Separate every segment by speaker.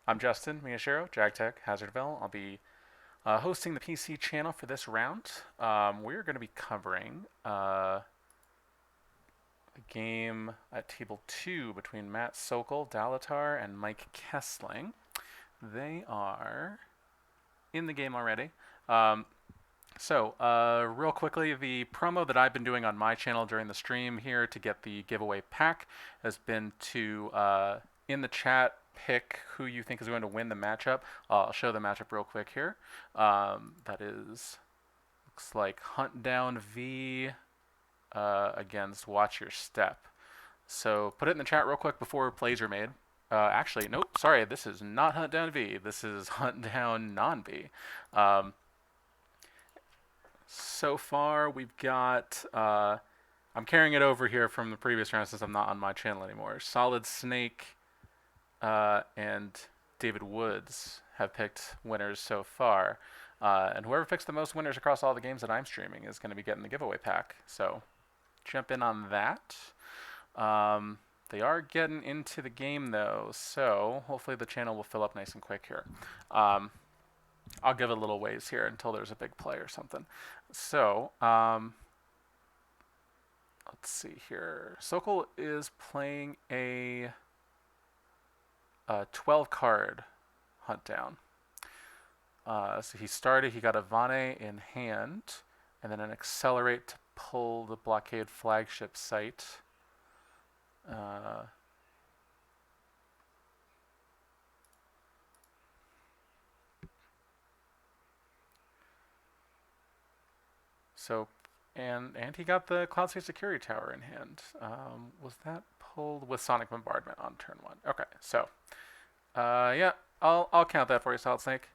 Speaker 1: I'm Justin Miyashiro, JagTech, Hazardville. I'll be hosting the PC channel for this round. We're going to be covering a game at Table 2 between Matt Sokol, Dalatar, and Mike Kessling. They are in the game already. Real quickly, the promo that I've been doing on my channel during the stream here to get the giveaway pack has been to, in the chat, pick who you think is going to win the matchup. I'll show the matchup real quick here. That is, looks like Hunt Down V against Watch Your Step. So put it in the chat real quick before plays are made. Actually, nope, sorry, this is not Hunt Down V. This is Hunt Down Non-V. So far, we've got, I'm carrying it over here from the previous round since I'm not on my channel anymore. Solid Snake and David Woods have picked winners so far. And whoever picks the most winners across all the games that I'm streaming is going to be getting the giveaway pack. So jump in on that. They are getting into the game though, so hopefully the channel will fill up nice and quick here. I'll give it a little ways here until there's a big play or something. So, let's see here. Sokol is playing a 12 card hunt down. So he got a Vane in hand, and then an Accelerate to pull the Blockade flagship site. And he got the Cloud State Security Tower in hand. Was that pulled with Sonic Bombardment on turn 1? Okay, so yeah, I'll count that for you, Solid Snake.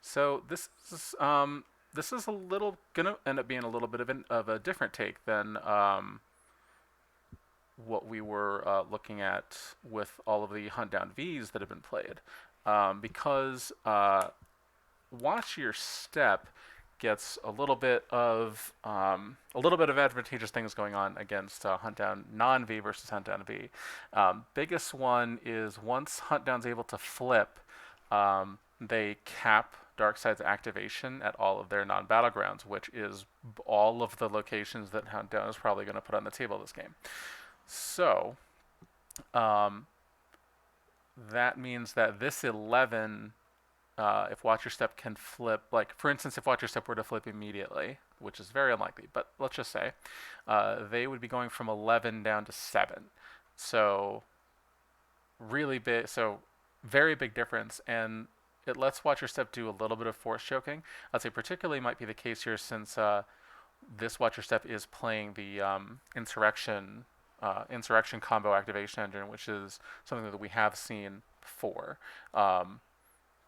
Speaker 1: So this is a little gonna end up being a little bit of a different take than what we were looking at with all of the Hunt Down Vs that have been played, because Watch Your Step gets a little bit of advantageous things going on against Hunt Down Non-V versus Hunt Down V. Biggest one is once Hunt Down's able to flip, they cap Darkside's activation at all of their non-battlegrounds, which is all of the locations that Hunt Down is probably going to put on the table this game. So that means that this 11, if Watch Your Step can flip, like for instance, if Watch Your Step were to flip immediately, which is very unlikely, but let's just say, they would be going from 11 down to 7. So really big, so very big difference, and it lets Watch Your Step do a little bit of force choking. I'd say particularly might be the case here since this Watch Your Step is playing the Insurrection combo activation engine, which is something that we have seen before,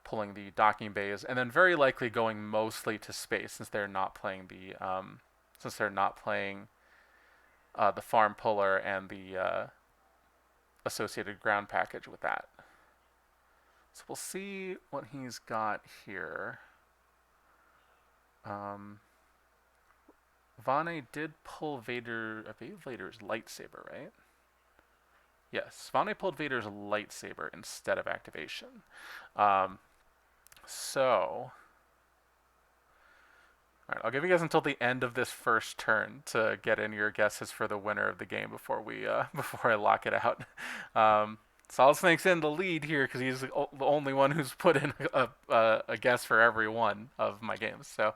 Speaker 1: pulling the docking bays, and then very likely going mostly to space since they're not playing the farm puller and the associated ground package with that. So we'll see what he's got here. Vane did pull Vader, I believe Vader's lightsaber, right? Yes, Vane pulled Vader's lightsaber instead of activation. So, all right, I'll give you guys until the end of this first turn to get in your guesses for the winner of the game before we before I lock it out. Solid Snake's in the lead here because he's the only one who's put in a guess for every one of my games. So,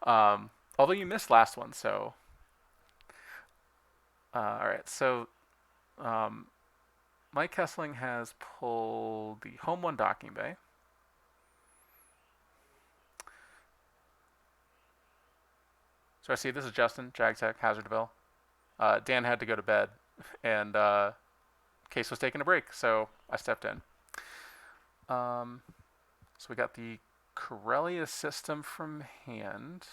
Speaker 1: although you missed last one, so all right. So, Mike Kessling has pulled the Home 1 docking bay. So I see this is Justin, JagTech, Hazardville. Dan had to go to bed, and Case was taking a break, so I stepped in. So we got the Corellia system from hand,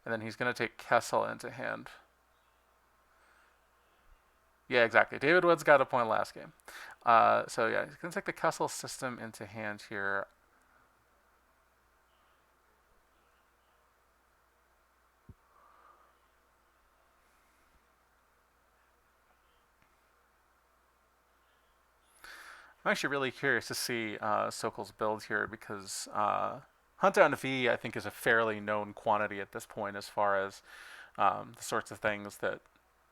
Speaker 1: and then he's going to take Kessel into hand. Yeah, exactly. David Woods got a point last game. So yeah, he's going to take the Kessel system into hand here. I'm actually really curious to see Sokol's build here because Hunt Down V I think is a fairly known quantity at this point as far as the sorts of things that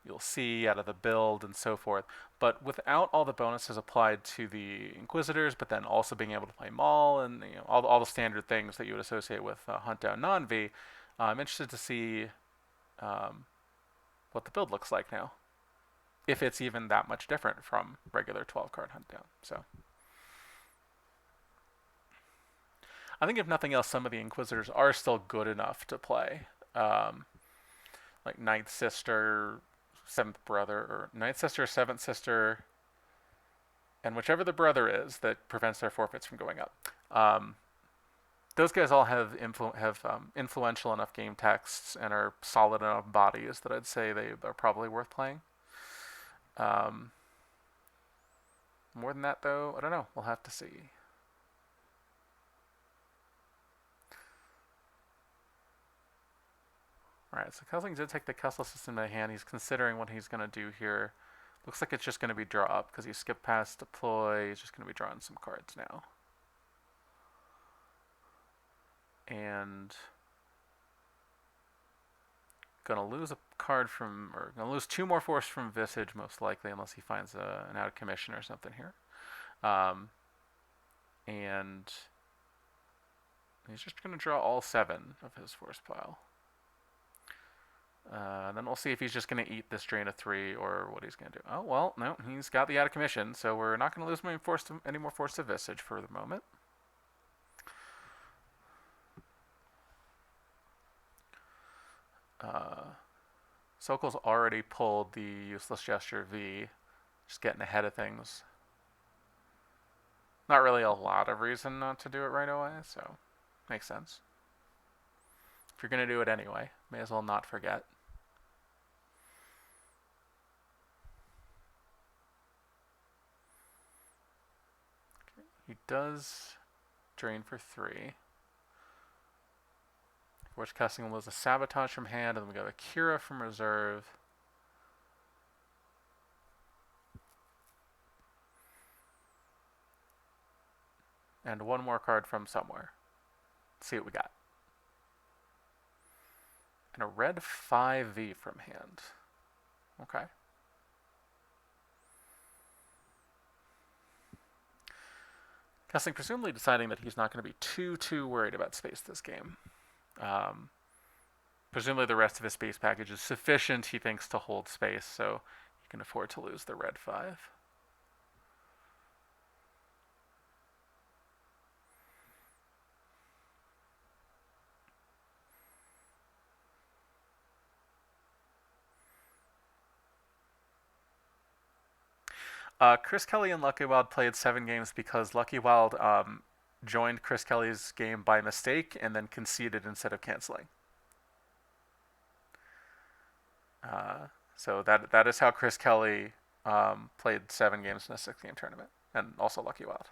Speaker 1: you'll see out of the build and so forth. But without all the bonuses applied to the Inquisitors, but then also being able to play Maul and all the standard things that you would associate with Hunt Down Non-V, I'm interested to see um, what the build looks like now, if it's even that much different from regular 12 card Hunt Down. So I think if nothing else, some of the Inquisitors are still good enough to play. Um, like Ninth Sister, Seventh Brother, or Ninth Sister, Seventh Sister, and whichever the brother is that prevents their forfeits from going up. Those guys all have influential enough game texts and are solid enough bodies that I'd say they are probably worth playing. Um, More than that, though, I don't know. We'll have to see. Alright, so Kessling did take the Kessel system in hand. He's considering what he's going to do here. Looks like it's just going to be draw up because he skipped past deploy. He's just going to be drawing some cards now. And going to lose a card from, or going to lose 2 more force from Visage most likely, unless he finds an out of commission or something here. And he's just going to draw all 7 of his force pile. Then we'll see if he's just going to eat this drain of 3 or what he's going to do. Oh, well, no, he's got the out of commission, so we're not going to lose any more force to Visage for the moment. Sokol's already pulled the useless gesture V, just getting ahead of things. Not really a lot of reason not to do it right away, so makes sense. If you're going to do it anyway, may as well not forget. Okay. He does drain for 3. Which casting was a sabotage from hand, and then we got a Kira from reserve. And 1 more card from somewhere. Let's see what we got. And a red 5V from hand. Okay. Kessling presumably deciding that he's not going to be too worried about space this game. Presumably the rest of his space package is sufficient, he thinks, to hold space, so he can afford to lose the red 5. Chris Kelly and Lucky Wild played 7 games because Lucky Wild joined Chris Kelly's game by mistake and then conceded instead of canceling. So that is how Chris Kelly played 7 games in a 6-game tournament, and also Lucky Wild.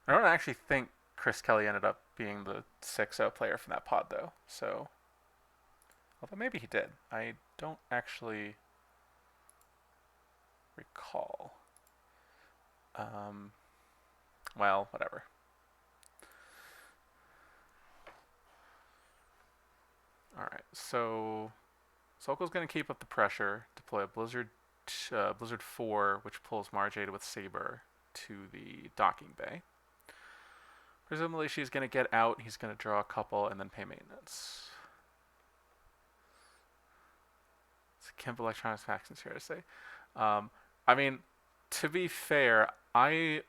Speaker 1: I don't actually think Chris Kelly ended up being the 6-0 player from that pod, though. So, although maybe he did. I don't actually recall. Well, whatever. Alright, so Sokol's going to keep up the pressure, deploy a Blizzard 4, which pulls Marjade with Saber to the docking bay. Presumably she's going to get out, he's going to draw a couple, and then pay maintenance. It's Kimp Electronics Factions here to say. I mean, to be fair, I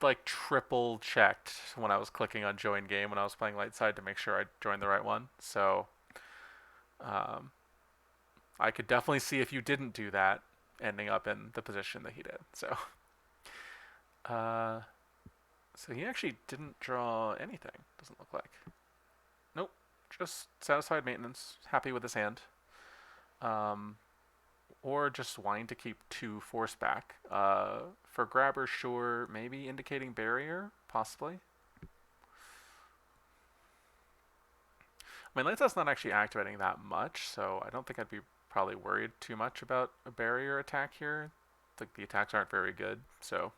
Speaker 1: like triple checked when I was clicking on join game when I was playing light side to make sure I joined the right one. So I could definitely see if you didn't do that ending up in the position that he did. So so he actually didn't draw anything, doesn't look like. Nope, just satisfied maintenance, happy with his hand. Or just wanting to keep 2 force back. For grabber, sure. Maybe indicating barrier, possibly. I mean, Lighthouse not actually activating that much, so I don't think I'd be probably worried too much about a barrier attack here. Like the attacks aren't very good, so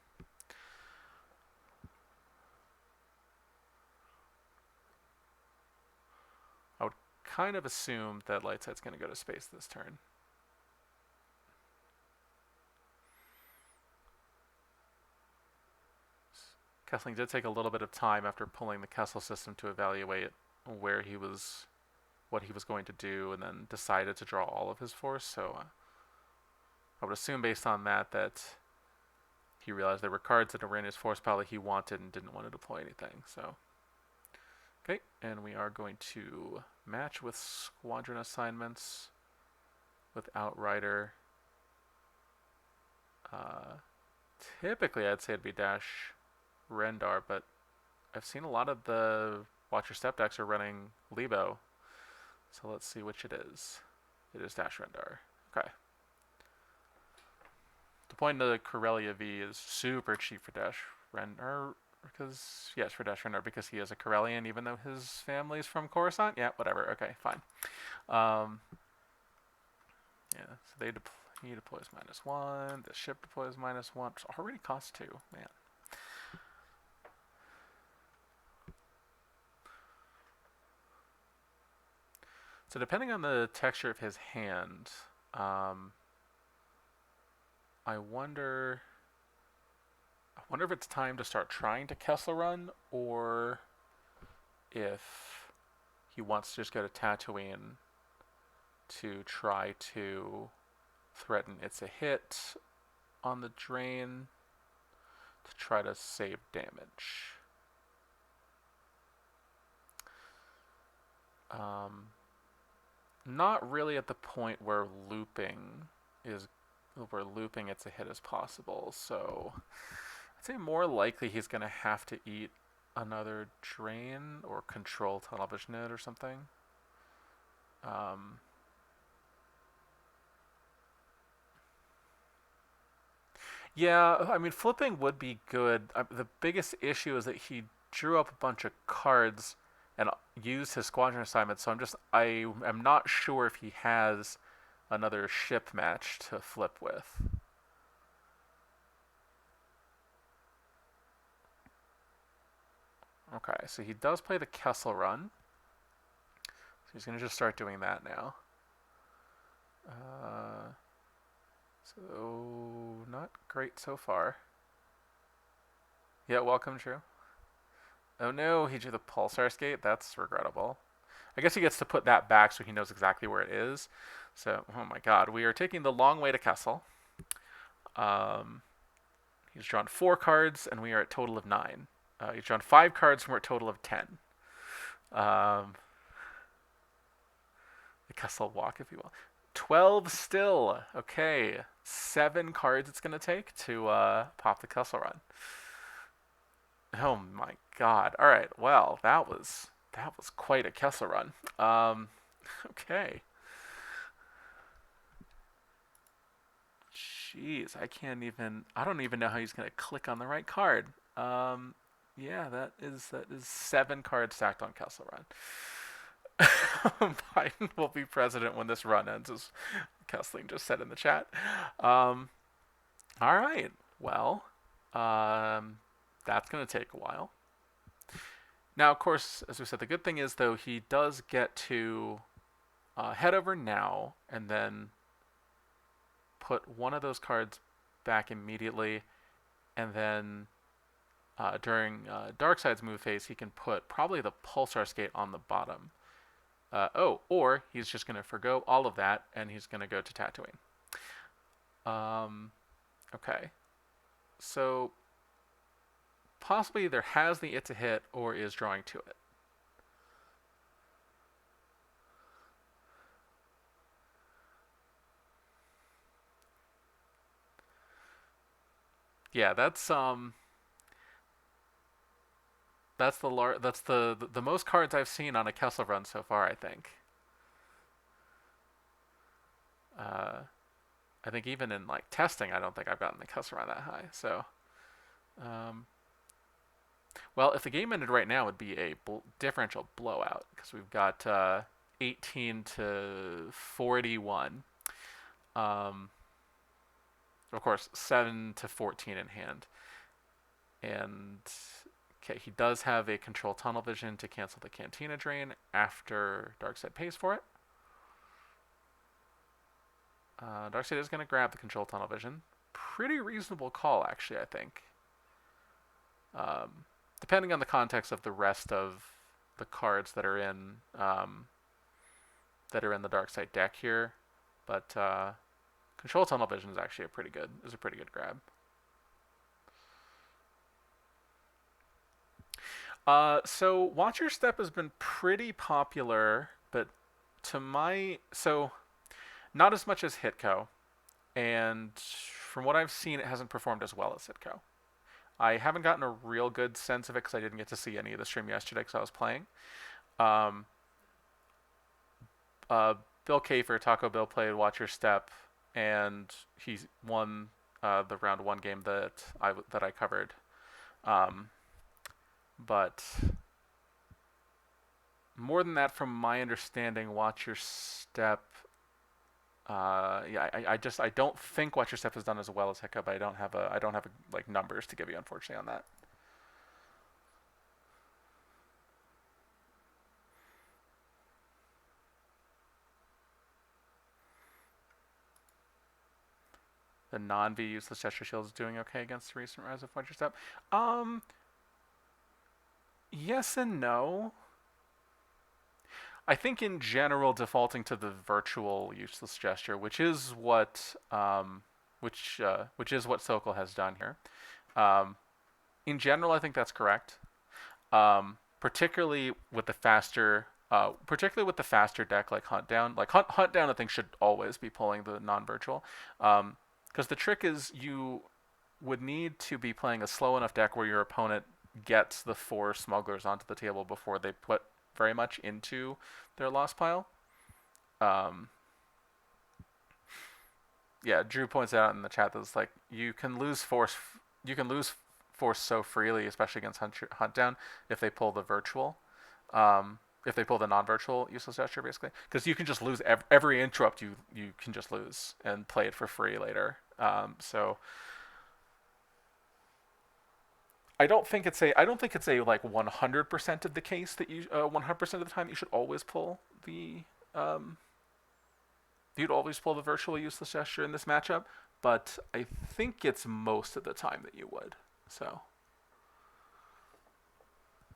Speaker 1: I would kind of assume that light side's going to go to space this turn. Kessling did take a little bit of time after pulling the Kessel system to evaluate where he was, what he was going to do, and then decided to draw all of his force. So I would assume based on that he realized there were cards that were in his force pile that he wanted and didn't want to deploy anything. So okay, and we are going to match with squadron assignments with Outrider. Typically, I'd say it'd be Dash Rendar, but I've seen a lot of the Watch Your Step decks are running Lebo. So let's see which it is. It is Dash Rendar. Okay. The point of the Corellia V is super cheap for Dash Rendar because, yes, for Dash Rendar because he is a Corellian even though his family's from Coruscant. Yeah, whatever. Okay, fine. Yeah, so he deploys -1. The ship deploys -1, which already costs 2. Man. So depending on the texture of his hand, I wonder if it's time to start trying to Kessel Run, or if he wants to just go to Tatooine to try to threaten it's a hit on the drain to try to save damage. Not really at the point where looping it's a hit is possible. So I'd say more likely he's going to have to eat another drain or control television it or something. Yeah, I mean, flipping would be good. The biggest issue is that he drew up a bunch of cards and used his squadron assignment, so I am not sure if he has another ship match to flip with. Okay, so he does play the Kessel Run. So he's going to just start doing that now. So, not great so far. Yeah, welcome, Drew. Oh no, he drew the Pulsar Skate? That's regrettable. I guess he gets to put that back so he knows exactly where it is. So, oh my god, we are taking the long way to Kessel. He's drawn 4 cards, and we are at total of 9. He's drawn 5 cards, and we're at total of 10. The Kessel Walk, if you will. 12 still. Okay. 7 cards it's going to take to pop the Kessel Run. Oh my god. All right. Well, that was quite a Kessel Run. Okay. Jeez, I don't even know how he's going to click on the right card. Yeah, that is 7 cards stacked on Kessel Run. Biden will be president when this run ends, as Kessling just said in the chat. All right. Well, that's going to take a while. Now, of course, as we said, the good thing is, though, he does get to head over now and then put one of those cards back immediately, and then during Darkside's move phase, he can put probably the Pulsar Skate on the bottom. Or he's just going to forgo all of that, and he's going to go to Tatooine. Okay. So, possibly either has the It's a Hit or is drawing to it. Yeah, that's the most cards I've seen on a Kessel Run so far, I think. I think even in like testing, I don't think I've gotten the Kessel Run that high. So, well, if the game ended right now, it would be a differential blowout because we've got 18 to 41. Um, of course, 7 to 14 in hand. And okay, he does have a control tunnel vision to cancel the Cantina drain after Darkseid pays for it. Darkseid is going to grab the control tunnel vision. Pretty reasonable call, actually, I think. Depending on the context of the rest of the cards that are in the Darkseid deck here, but control tunnel vision is actually a pretty good grab. So Watch Your Step has been pretty popular, but not as much as Hitco, and from what I've seen, it hasn't performed as well as Hitco. I haven't gotten a real good sense of it because I didn't get to see any of the stream yesterday because I was playing. Um, uh, Bill Kafer, Taco Bill, played Watch Your Step, and he won the round one game that I covered. But more than that, from my understanding, Watch Your Step. I don't think Watch Your Step has done as well as Hiccup, but I don't have like numbers to give you, unfortunately, on that. The non-V useless gesture shield is doing okay against the recent rise of Watch Your Step. Yes and no. I think in general, defaulting to the virtual useless gesture, which is what Sokol has done here. In general, I think that's correct. Particularly with the faster deck like Hunt Down. Like Hunt Down, I think should always be pulling the non-virtual, because the trick is you would need to be playing a slow enough deck where your opponent gets the 4 smugglers onto the table before they put very much into their loss pile. Yeah, Drew points out in the chat that it's like you can lose force so freely, especially against Hunt Down, if they pull the virtual, if they pull the non-virtual useless gesture, basically, because you can just lose every interrupt. You can just lose and play it for free later. So I don't think it's a like 100% of the case that you 100% of the time you should always pull the you'd always pull the virtual useless gesture in this matchup, but I think it's most of the time that you would. So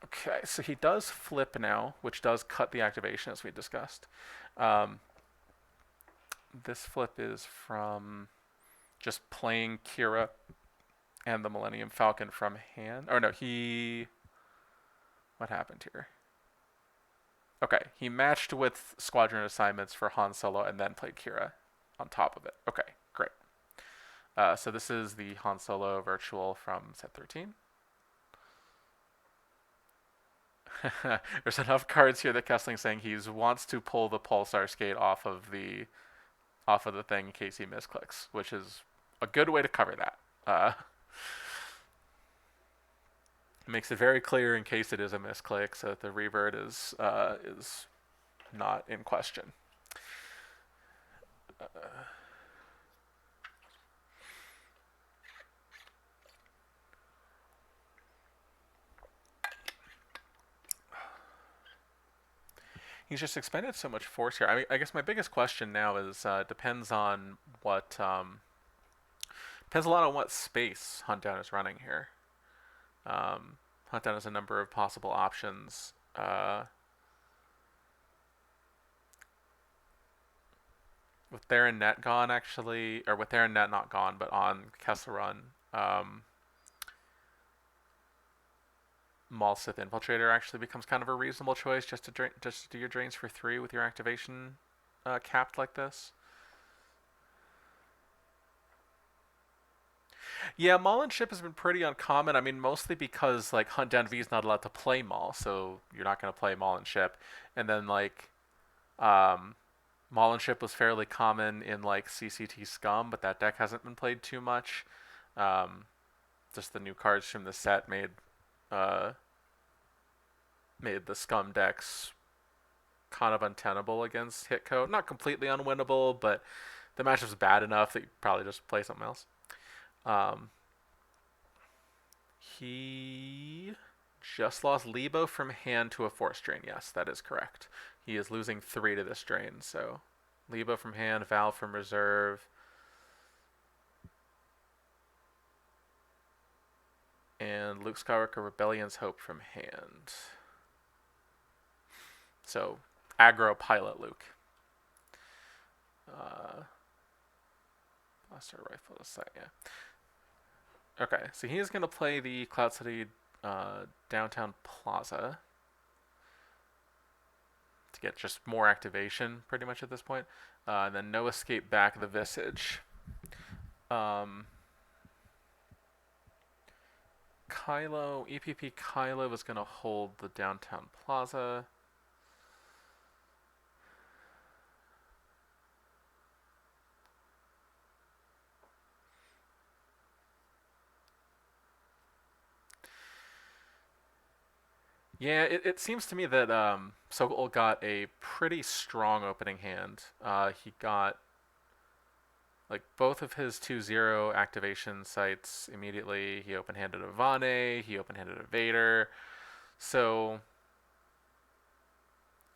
Speaker 1: okay, so he does flip now, which does cut the activation as we discussed. This flip is from just playing Kira and the Millennium Falcon from hand. Or no, what happened here? Okay, he matched with Squadron assignments for Han Solo and then played Kira on top of it. Okay, great. So this is the Han Solo virtual from set 13. There's enough cards here that Kessling's saying he wants to pull the Pulsar Skate off of the thing in case he misclicks, which is a good way to cover that. Makes it very clear in case it is a misclick, so that the revert is not in question. He's just expended so much force here. I mean, I guess my biggest question now is depends on what depends a lot on what space Hunt Down is running here. Hunt Down has a number of possible options. With Theron Net gone, actually, or with Theron Net not gone, but on Kessel Run, Maul Sith Infiltrator actually becomes kind of a reasonable choice just to do your drains for 3 with your activation capped like this. Yeah, Maul and Ship has been pretty uncommon. I mean, mostly because like Hunt Down V is not allowed to play Maul, so you're not going to play Maul and Ship. And then like Maul and Ship was fairly common in like CCT Scum, but that deck hasn't been played too much. Just the new cards from the set made the Scum decks kind of untenable against Hitco. Not completely unwinnable, but the matchup's bad enough that you probably just play something else. Um, he just lost Lebo from hand to a force drain. Yes, that is correct. He is losing 3 to this drain. So Lebo from hand, Val from reserve, and Luke Skywalker Rebellion's Hope from hand. So aggro pilot Luke. Blaster rifle aside, yeah. Okay, so he is going to play the Cloud City Downtown Plaza to get just more activation, pretty much at this point. And then no escape back the Visage. Kylo, EPP Kylo is going to hold the Downtown Plaza. Yeah, it seems to me that Sokol got a pretty strong opening hand. He got like both of his 2-0 activation sites immediately. He open-handed a Vane, he open-handed a Vader. So,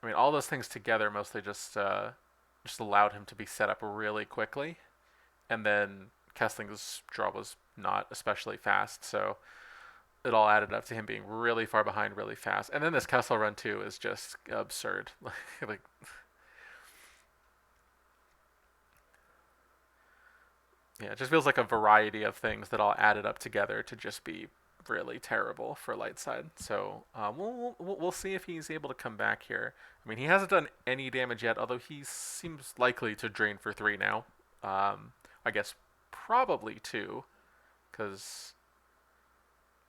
Speaker 1: I mean, all those things together mostly just allowed him to be set up really quickly. And then Kessling's draw was not especially fast, so it all added up to him being really far behind really fast. And then this Kessel run too is just absurd. Like yeah, it just feels like a variety of things that all added up together to just be really terrible for light side. So we'll see if he's able to come back here. I mean, he hasn't done any damage yet, although he seems likely to drain for 3 now. I guess probably 2, because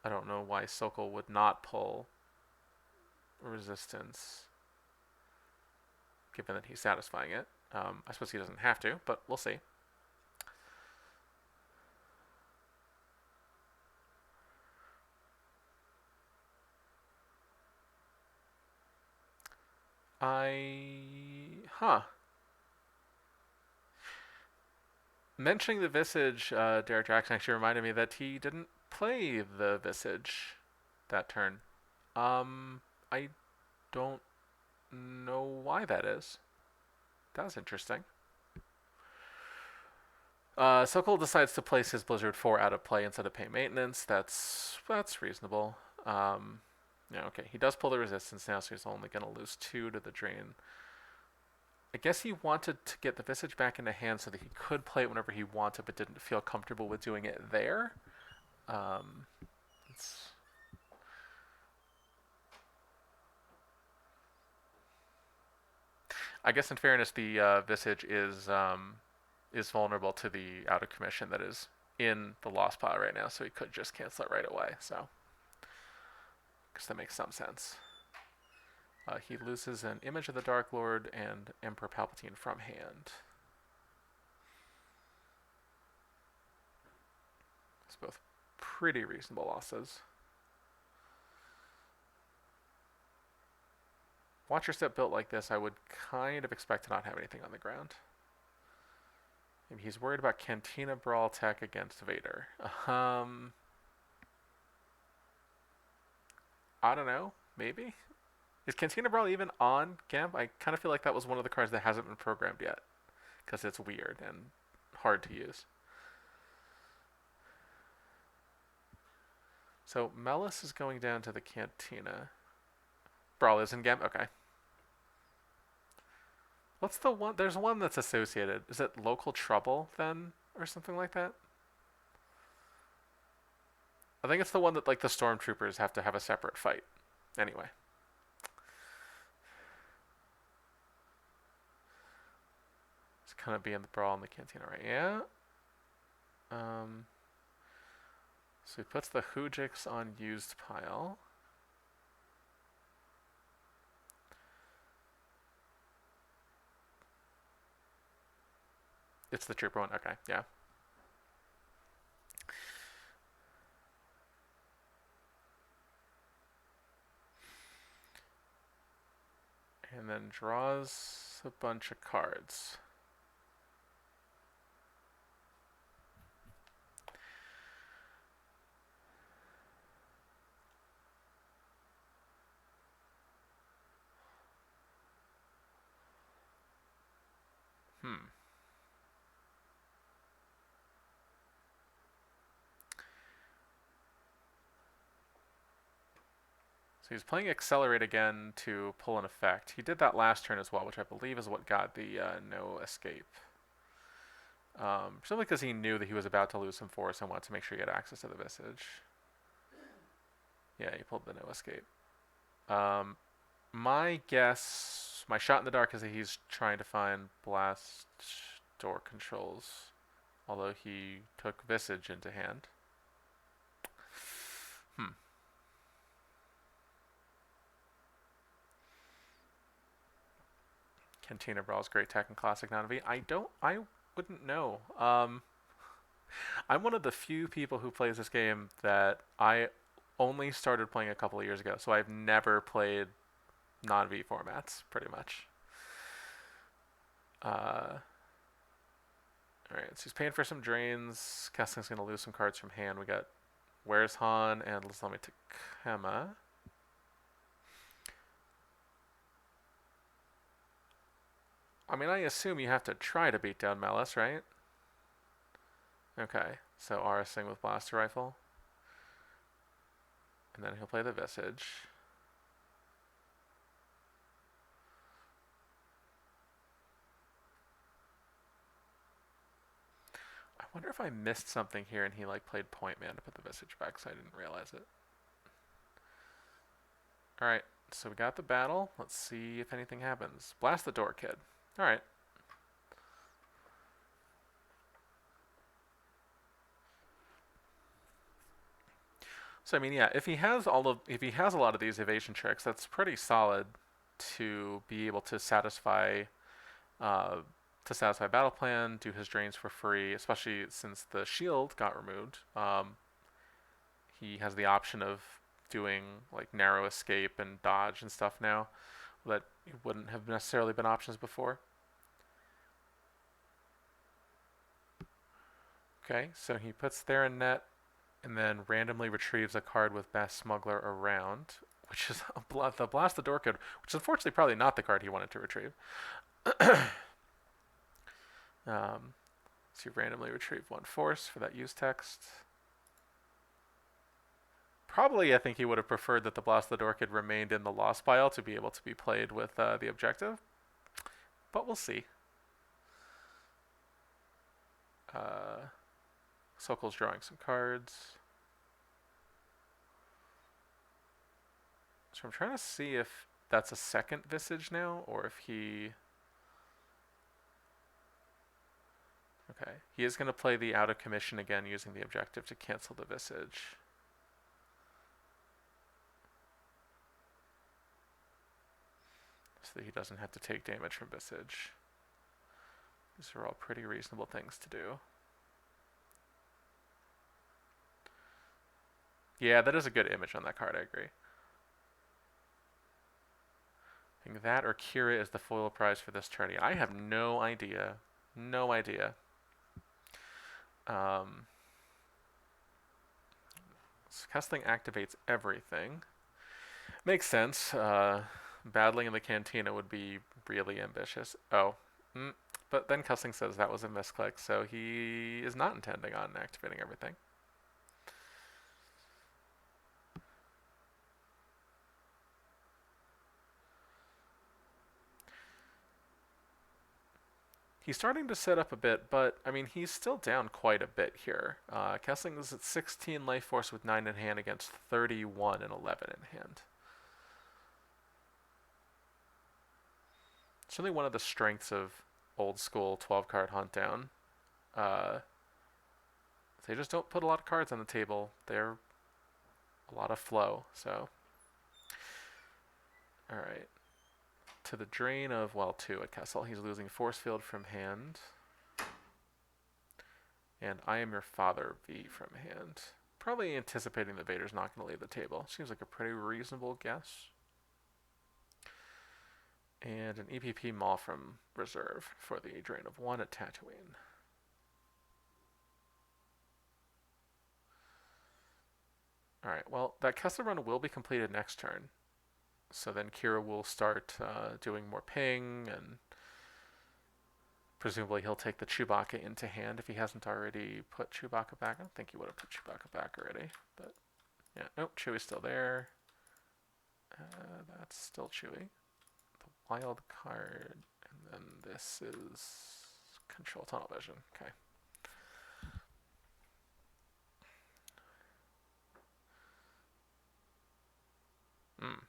Speaker 1: I don't know why Sokol would not pull resistance, given that he's satisfying it. I suppose he doesn't have to, but we'll see. Mentioning the Visage, Derek Jackson actually reminded me that he didn't play the Visage that turn. I don't know why that is. That was interesting. Sokol decides to place his Blizzard 4 out of play instead of pay maintenance. That's reasonable. Yeah, okay. He does pull the resistance now, so he's only going to lose 2 to the drain. I guess he wanted to get the Visage back into hand so that he could play it whenever he wanted, but didn't feel comfortable with doing it there. I guess in fairness, the Visage is vulnerable to the out of commission that is in the lost pile right now, so he could just cancel it right away. So, I guess that makes some sense. He loses an Image of the Dark Lord and Emperor Palpatine from hand. It's both pretty reasonable losses. Watcher Step built like this, I would kind of expect to not have anything on the ground. Maybe he's worried about Cantina Brawl tech against Vader. I don't know. Maybe? Is Cantina Brawl even on Gamp? I kind of feel like that was one of the cards that hasn't been programmed yet, because it's weird and hard to use. So Melis is going down to the Cantina. Brawl is in Gamp? Okay. What's the one? There's one that's associated. Is it Local Trouble then? Or something like that? I think it's the one that like the stormtroopers have to have a separate fight. Anyway. It's kind of being the brawl in the Cantina, right? Yeah. So he puts the Hujix on used pile. It's the trooper one. Okay, yeah. And then draws a bunch of cards. Hmm. So he's playing Accelerate again to pull an effect. He did that last turn as well, which I believe is what got the no escape. Simply because he knew that he was about to lose some force and wanted to make sure he had access to the Visage. Yeah, he pulled the no escape. Um, my guess, my shot in the dark is that he's trying to find blast door controls, although he took Visage into hand. Hmm. Cantina Brawl's great tech and classic non-V. I wouldn't know. I'm one of the few people who plays this game that I only started playing a couple of years ago, so I've never played non-V formats, pretty much. All right, so he's paying for some drains. Kessling's going to lose some cards from hand. We got Where's Han and Islami Takema. I mean, I assume you have to try to beat down Melis, right? Okay, so RSing with Blaster Rifle. And then he'll play the Visage. I wonder if I missed something here and he like played Point Man to put the Visage back, so I didn't realize it. Alright, so we got the battle. Let's see if anything happens. Blast the door, kid. Alright. So I mean, yeah, if he has a lot of these evasion tricks, that's pretty solid to be able uh, to satisfy battle plan, do his drains for free, especially since the shield got removed. He has the option of doing like narrow escape and dodge and stuff now that wouldn't have necessarily been options before. Okay, so he puts there in net and then randomly retrieves a card with Best Smuggler around, which is the Blast the Door card, which is unfortunately probably not the card he wanted to retrieve. So you randomly retrieve one force for that use text. Probably, I think he would have preferred that the Blast the Door kid remained in the lost pile to be able to be played with the objective, but we'll see. Sokol's drawing some cards. So I'm trying to see if that's a second Visage now, or if he... Okay, he is going to play the out of commission again using the objective to cancel the Visage. So that he doesn't have to take damage from Visage. These are all pretty reasonable things to do. Yeah, that is a good image on that card, I agree. I think that or Kira is the foil prize for this tourney. I have no idea. No idea. So Kessling activates everything. Makes sense. Battling in the cantina would be really ambitious. Oh. But then Kessling says that was a misclick, so he is not intending on activating everything. He's starting to set up a bit, but I mean, he's still down quite a bit here. Kessling is at 16 life force with 9 in hand against 31 and 11 in hand. Certainly one of the strengths of old school 12 card hunt down. They just don't put a lot of cards on the table. They're a lot of flow, so. Alright. To the drain of, well, 2 at Kessel. He's losing force field from hand. And I am your father, V, from hand. Probably anticipating that Vader's not going to leave the table. Seems like a pretty reasonable guess. And an EPP Maul from reserve for the drain of 1 at Tatooine. Alright, well, that Kessler run will be completed next turn. So then Kira will start doing more ping and Presumably he'll take the Chewbacca into hand if he hasn't already put Chewbacca back. I don't think he would have put Chewbacca back already, but yeah. Nope, Chewie's still there. That's still Chewie. The wild card, and then this is control tunnel vision. Okay. Hmm.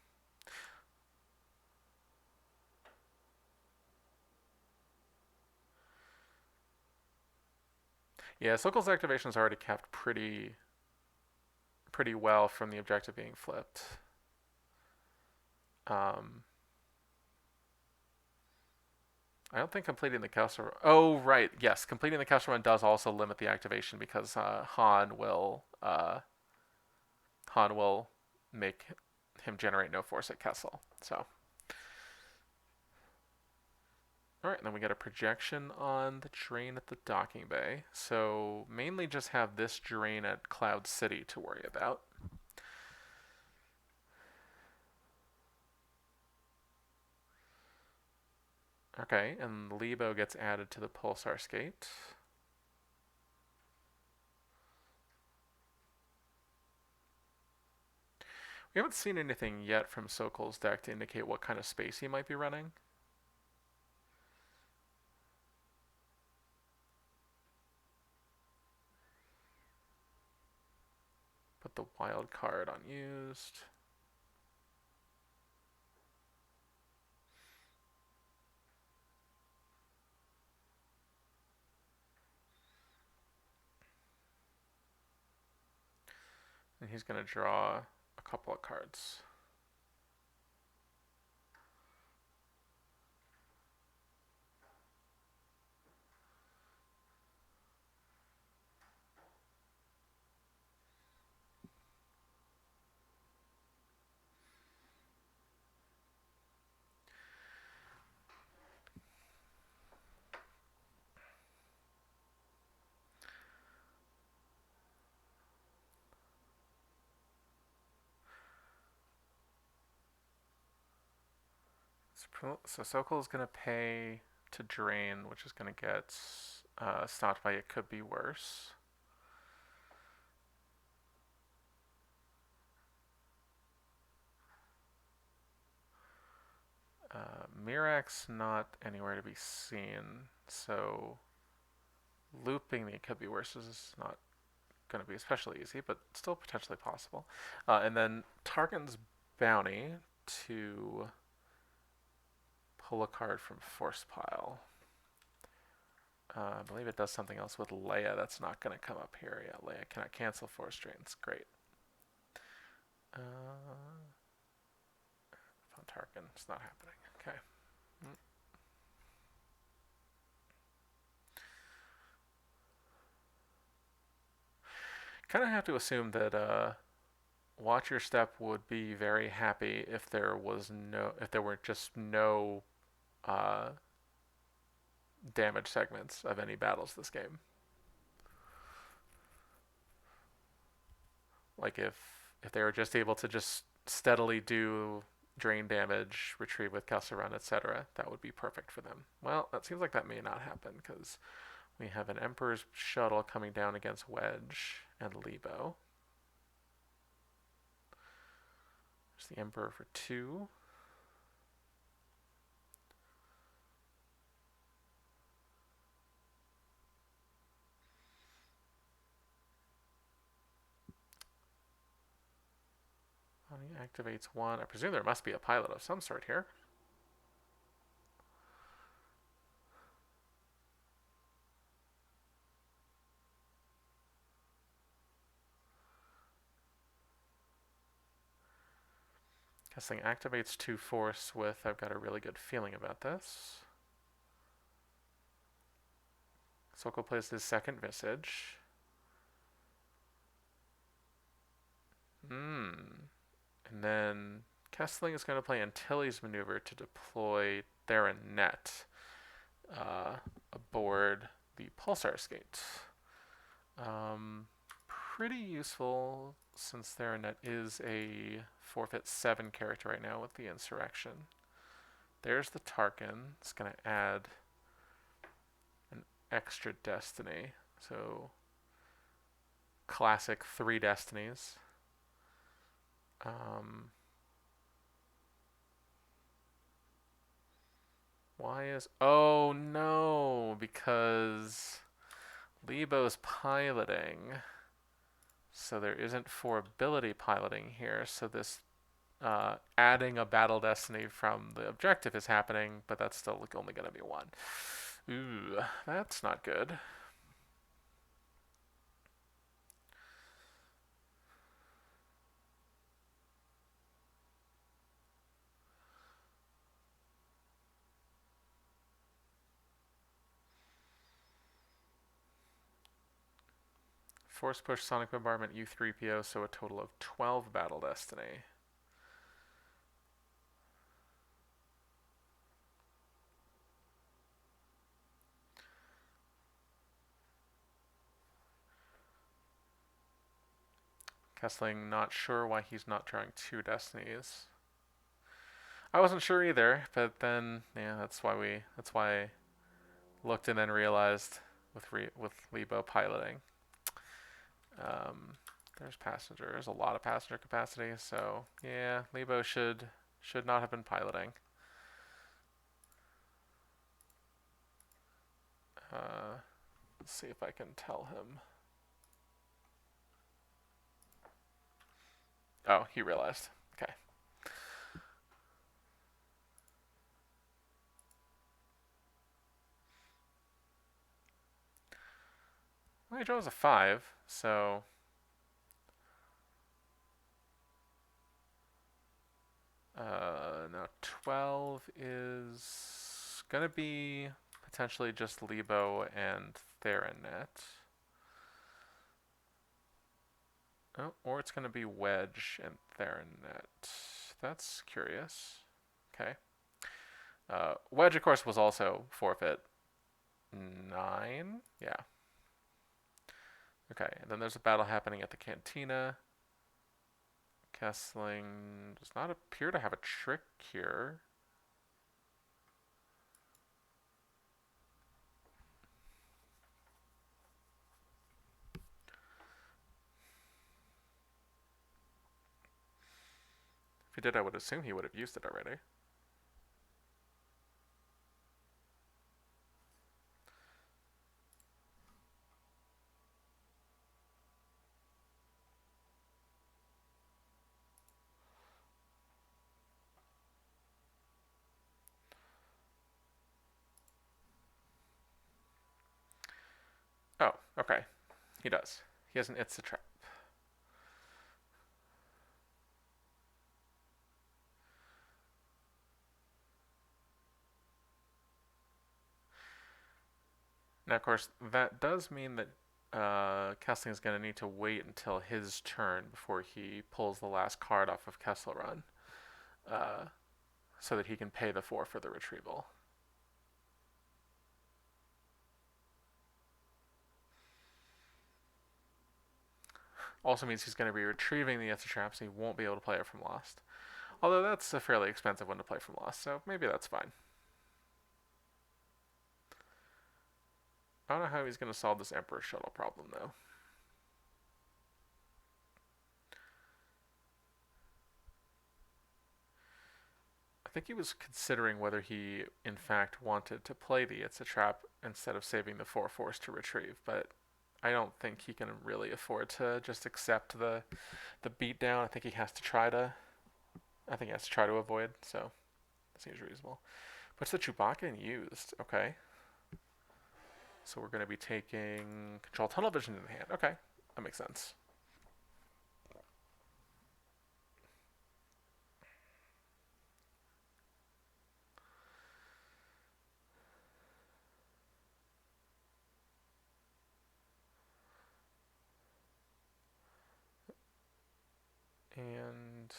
Speaker 1: Yeah, Sokol's activation is already capped pretty well from the objective being flipped. Um, I don't think completing the castle. Oh, right. Yes, completing the castle run does also limit the activation because Han will make him generate no force at Kessel. So, all right, and then we get a projection on the drain at the docking bay. So mainly just have this drain at Cloud City to worry about. Okay, and Lebo gets added to the Pulsar Skate. We haven't seen anything yet from Sokol's deck to indicate what kind of space he might be running. Put the wild card unused. And he's going to draw a couple of cards. So Sokol is going to pay to drain, which is going to get stopped by It Could Be Worse. Mirak's not anywhere to be seen, so looping the It Could Be Worse is not going to be especially easy, but still potentially possible. And then Tarkin's Bounty to pull a card from Force Pile. I believe it does something else with Leia that's not going to come up here. Yeah, Leia cannot cancel Force Drains. Great. Von Tarkin. It's not happening. Okay. Kind of have to assume that Watch Your Step would be very happy if there were just no uh, damage segments of any battles this game. Like if they were just able to just steadily do drain damage, retrieve with Kesseran, etc., that would be perfect for them. Well, that seems like that may not happen because we have an Emperor's Shuttle coming down against Wedge and Lebo. There's the Emperor for 2. He activates 1. I presume there must be a pilot of some sort here. Kessling activates 2 force with I've got a really good feeling about this. Sokol plays his second Visage. And then Kessling is going to play Antilles Maneuver to deploy Theranet aboard the Pulsar Skate. Pretty useful since Theranet is a forfeit 7 character right now with the Insurrection. There's the Tarkin. It's going to add extra destiny. So classic 3 destinies. Um, why is... Oh no, because Lebo's piloting. So there isn't 4 ability piloting here. So this adding a battle destiny from the objective is happening, but that's still only going to be 1. Ooh, that's not good. Force push Sonic Bombardment U3PO, so a total of 12 battle destiny. Kessling not sure why he's not drawing 2 destinies. I wasn't sure either, but then yeah, that's why I looked and then realized with Lebo piloting. Um, there's a lot of passenger capacity, so yeah, Lebo should not have been piloting. Let's see if I can tell him. Oh, he realized. Okay. Well, he draws a 5, so now 12 is gonna be potentially just Lebo and Theranet. Oh, or it's gonna be Wedge and Theranet. That's curious. Okay. Wedge, of course, was also forfeit 9. Yeah. Okay, and then there's a battle happening at the Cantina. Kessling does not appear to have a trick here. If he did, I would assume he would have used it already. Oh, okay. He does. He has an It's a Trap. Now, of course, that does mean that Kessling is going to need to wait until his turn before he pulls the last card off of Kessel Run, so that he can pay the 4 for the retrieval. Also means he's going to be retrieving the It's a Trap, so he won't be able to play it from Lost. Although that's a fairly expensive one to play from Lost, so maybe that's fine. I don't know how he's going to solve this Emperor Shuttle problem, though. I think he was considering whether he, in fact, wanted to play the It's a Trap instead of saving the 4 force to retrieve, but I don't think he can really afford to just accept the beatdown. I think he has to try to. I think he has to try to avoid. So that seems reasonable. Puts the Chewbacca in used. Okay. So we're going to be taking control tunnel vision in hand. Okay, that makes sense. And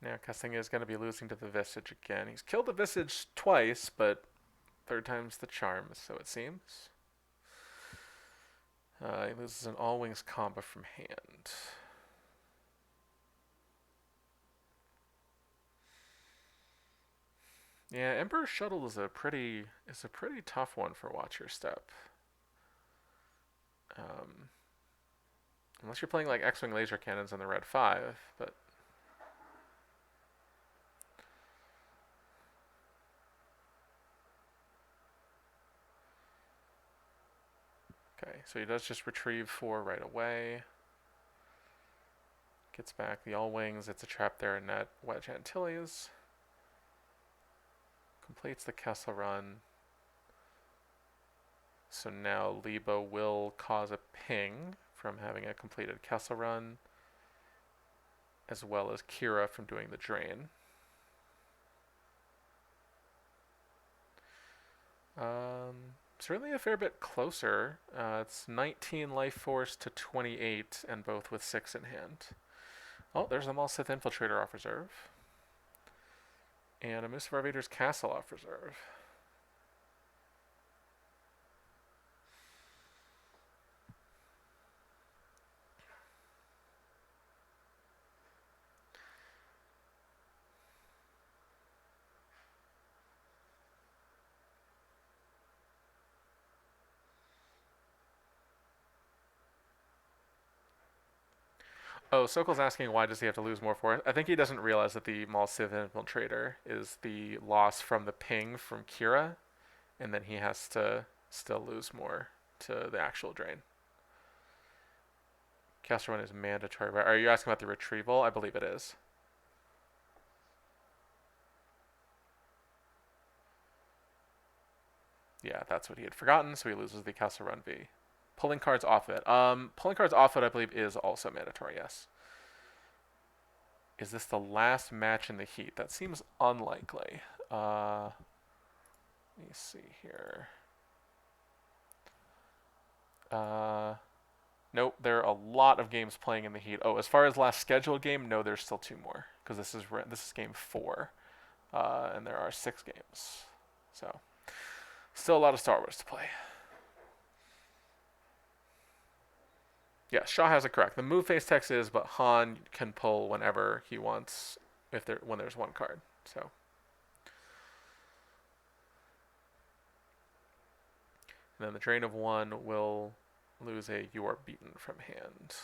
Speaker 1: now Kessling is going to be losing to the Visage again. He's killed the Visage twice, but third time's the charm, so it seems. He loses an all wings combo from hand. Yeah, Emperor Shuttle is a pretty tough one for Watch Your Step. Um, unless you're playing like X-wing laser cannons in the red 5, but okay. So he does just retrieve 4 right away. Gets back the all wings. It's a trap there in net Wedge Antilles. Completes the Kessel run. So now Lebo will cause a ping from having a completed Kessel run, as well as Kira from doing the drain. Certainly a fair bit closer. It's 19 life force to 28, and both with 6 in hand. Oh, there's a Maul Sith Infiltrator off reserve. And a Mustafar Vader's Castle off reserve. Oh, Sokol's asking why does he have to lose more force? I think he doesn't realize that the Maul Sith Infiltrator is the loss from the ping from Kira, and then he has to still lose more to the actual drain. Caster 1 is mandatory. Are you asking about the retrieval? I believe it is. Yeah, that's what he had forgotten, so he loses the Castle Run V. Pulling cards off it. Pulling cards off it, I believe, is also mandatory, yes. Is this the last match in the heat? That seems unlikely. Let me see here. Nope, there are a lot of games playing in the heat. Oh, as far as last scheduled game, no, there's still 2 more because this is game 4, and there are 6 games. So, still a lot of Star Wars to play. Yeah, Shaw has it correct. The move phase text is, but Han can pull whenever he wants when there's 1 card. So, and then the drain of 1 will lose a you are beaten from hand.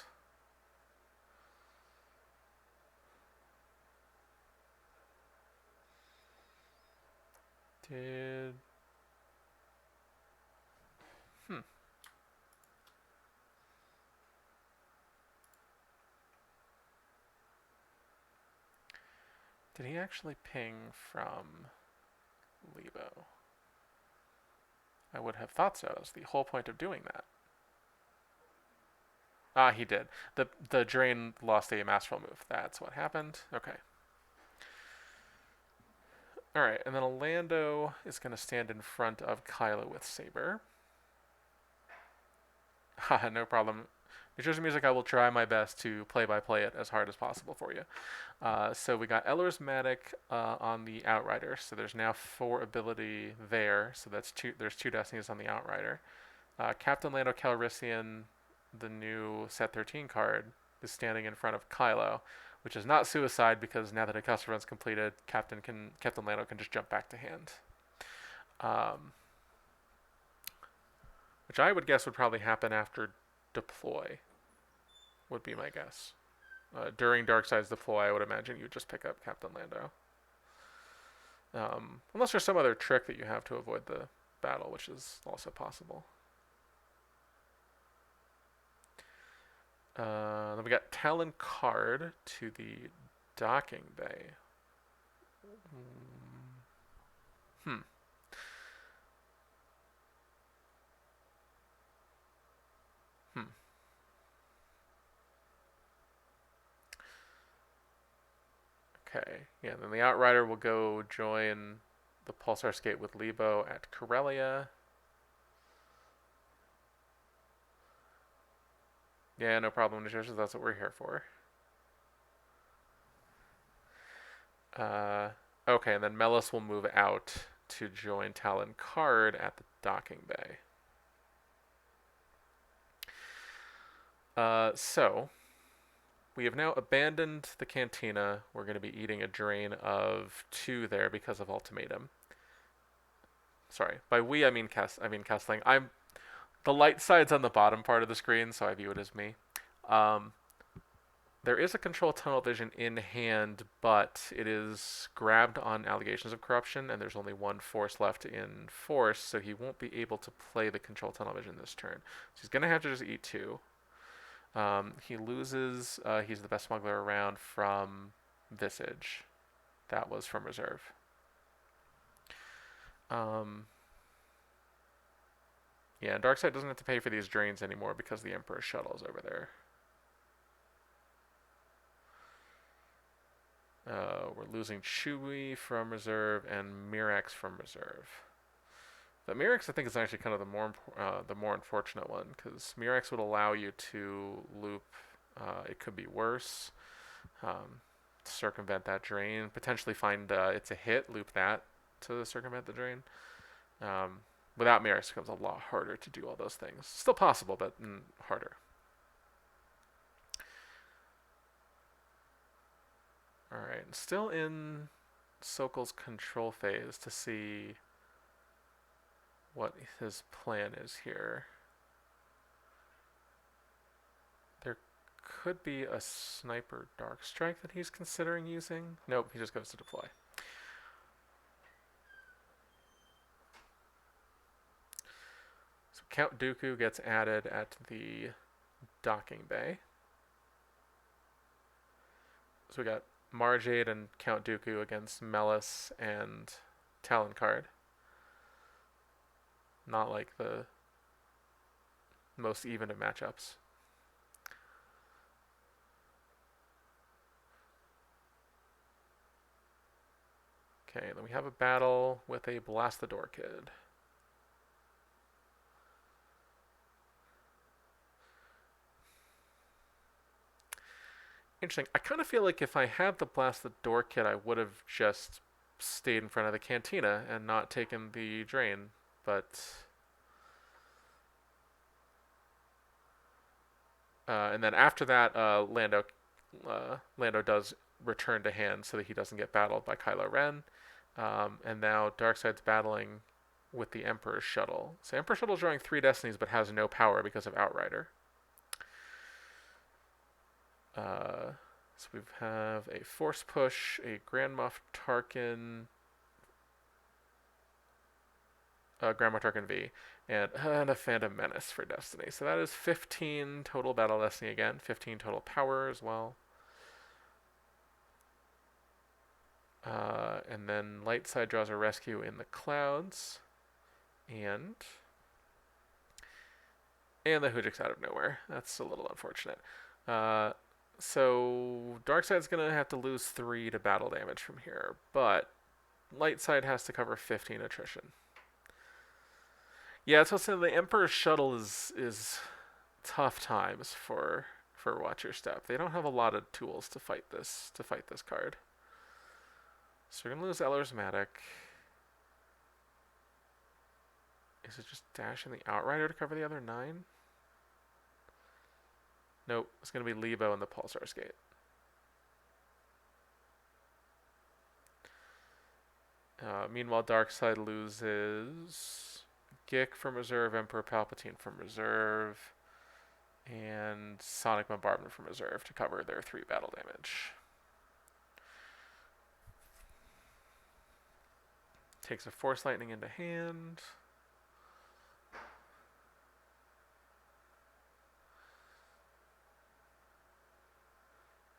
Speaker 1: Did hmm. Did he actually ping from Lebo? I would have thought so. That's the whole point of doing that. Ah, he did. The drain lost a masterful move. That's what happened. Okay. Alright, and then Orlando is going to stand in front of Kylo with Saber. Haha, no problem. New Jersey Music, I will try my best to play-by-play it as hard as possible for you. So we got Eller's Matic on the Outrider, so there's now 4 ability there, so there's 2 Destinies on the Outrider. Captain Lando Calrissian, the new Set 13 card, is standing in front of Kylo, which is not suicide because now that a custom run's completed, Captain Lando can just jump back to hand. Which I would guess would probably happen after deploy, would be my guess. During Darkseid's deploy, I would imagine you would just pick up Captain Lando. Unless there's some other trick that you have to avoid the battle, which is also possible. Then we got Talon Card to the docking bay. Hmm. Hmm. Okay. Yeah, then the Outrider will go join the Pulsar Skate with Lebo at Corellia. Yeah, no problem, Nutritious. That's what we're here for. Okay, and then Melis will move out to join Talon Card at the docking bay. So, we have now abandoned the cantina. We're going to be eating a drain of 2 there because of Ultimatum. sorry. By we, I mean Kessling. The light side's on the bottom part of the screen, so I view it as me. Um, there is a control tunnel vision in hand, but it is grabbed on allegations of corruption, and there's only one force left in force, so he won't be able to play the control tunnel vision this turn. So he's gonna have to just eat two. He loses. He's the best smuggler around from Visage. That was from reserve. Um, yeah, Darkseid doesn't have to pay for these drains anymore because the Emperor's shuttle is over there. We're losing Chewie from reserve and Mirax from reserve. The Mirax, I think, is actually kind of the more unfortunate one because Mirax would allow you to loop. It could be worse. Circumvent that drain. Potentially find it's a hit. Loop that to circumvent the drain. Without Mirax, it becomes a lot harder to do all those things. Still possible, but harder. Alright, still in Sokol's control phase to see what his plan is here. There could be a sniper dark strike that he's considering using. Nope, he just goes to deploy. So Count Dooku gets added at the docking bay. So we got Marjade and Count Dooku against Melis and Talon Card. Not like the most even of matchups. Okay, then we have a battle with a Blast the Door Kid. Interesting. I kind of feel like if I had the Blast the Door Kid, I would have just stayed in front of the cantina and not taken the drain, but and then after that, Lando does return to hand so that he doesn't get battled by Kylo Ren, and now Darkseid's battling with the Emperor's shuttle. So Emperor's shuttle is drawing 3 destinies but has no power because of Outrider. So we have a Force Push, a Grand Moff Tarkin, Grand Moff Tarkin V, and a Phantom Menace for Destiny. So that is 15 total Battle Destiny again, 15 total power as well. And then Light Side draws a Rescue in the Clouds, and the Hoojix out of nowhere. That's a little unfortunate. So Darkside's going to have to lose 3 to battle damage from here, but Light Side has to cover 15 attrition. Yeah, so the Emperor's shuttle is tough times for Watch Your Step. They don't have a lot of tools to fight this card. So we're gonna lose Eller's Matic. Is it just dashing the Outrider to cover the other 9? Nope, it's gonna be Lebo and the Pulsar's Gate. Meanwhile, Darkseid loses Gick from reserve, Emperor Palpatine from reserve, and Sonic Bombardment from reserve to cover their 3 battle damage. Takes a Force Lightning into hand.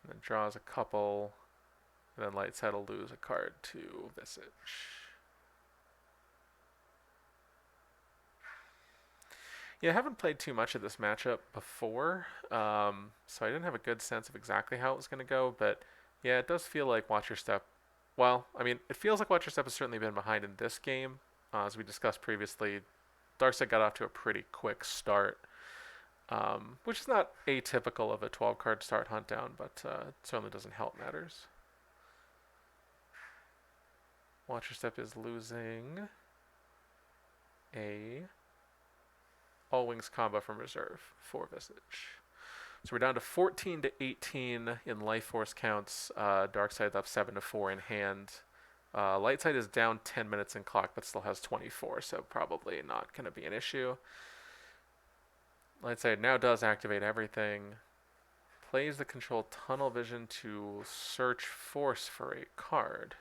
Speaker 1: And then draws a couple. And then Light Side will lose a card to Visage. Yeah, I haven't played too much of this matchup before, so I didn't have a good sense of exactly how it was going to go, but yeah, it does feel like Watch Your Step. Well, I mean, it feels like Watch Your Step has certainly been behind in this game. As we discussed previously, Darkseid got off to a pretty quick start, which is not atypical of a 12-card start hunt down, but it certainly doesn't help matters. Watch Your Step is losing a All Wings combo from reserve for Visage. So we're down to 14 to 18 in life force counts. Darkseid's up 7 to 4 in hand. Light side is down 10 minutes in clock, but still has 24, so probably not going to be an issue. Light side now does activate everything. Plays the control tunnel vision to search force for a card.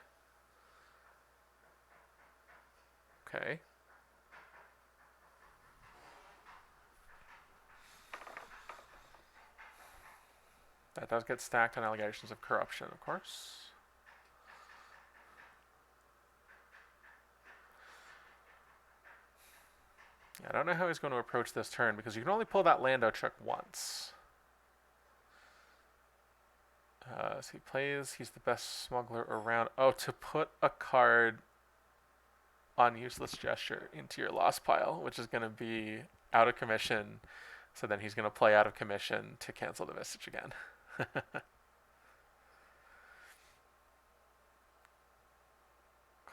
Speaker 1: Okay. That does get stacked on allegations of corruption, of course. I don't know how he's going to approach this turn because you can only pull that Lando trick once. So he plays, he's the best smuggler around. Oh, to put a card on useless gesture into your lost pile, which is going to be out of commission. So then he's going to play out of commission to cancel the Visage again.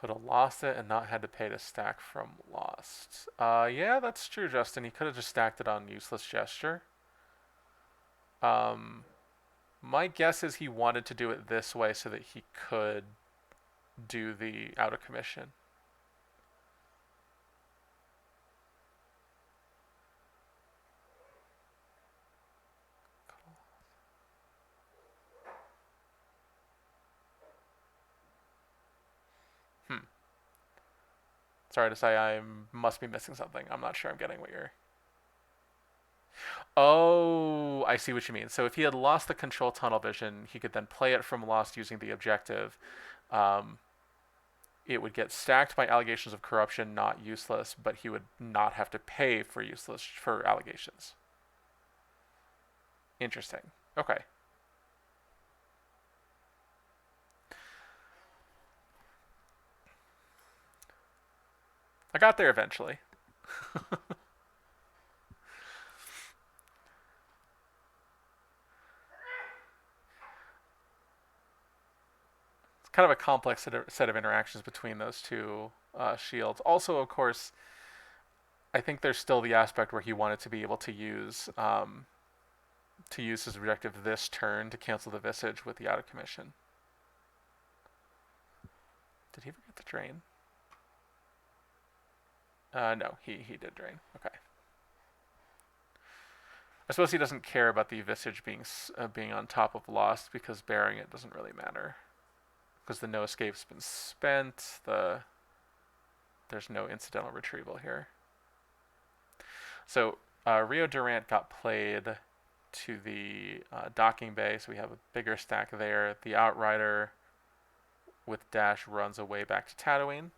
Speaker 1: Could have lost it and not had to pay to stack from lost. Yeah, that's true, Justin. He could have just stacked it on useless gesture. My guess is he wanted to do it this way so that he could do the out of commission. Sorry to say, I must be missing something. I'm not sure I'm getting what you're... Oh, I see what you mean. So if he had lost the control tunnel vision, he could then play it from lost using the objective. It would get stacked by allegations of corruption, not useless, but he would not have to pay for allegations. Interesting. Okay. I got there eventually. It's kind of a complex set of interactions between those two shields. Also, of course, I think there's still the aspect where he wanted to be able to use his objective this turn to cancel the Visage with the out of commission. Did he forget the drain? No, he did drain. Okay. I suppose he doesn't care about the Visage being on top of lost because bearing it doesn't really matter. Because the no escape's been spent, there's no incidental retrieval here. So Rio Durant got played to the docking bay, so we have a bigger stack there. The Outrider with dash runs away back to Tatooine,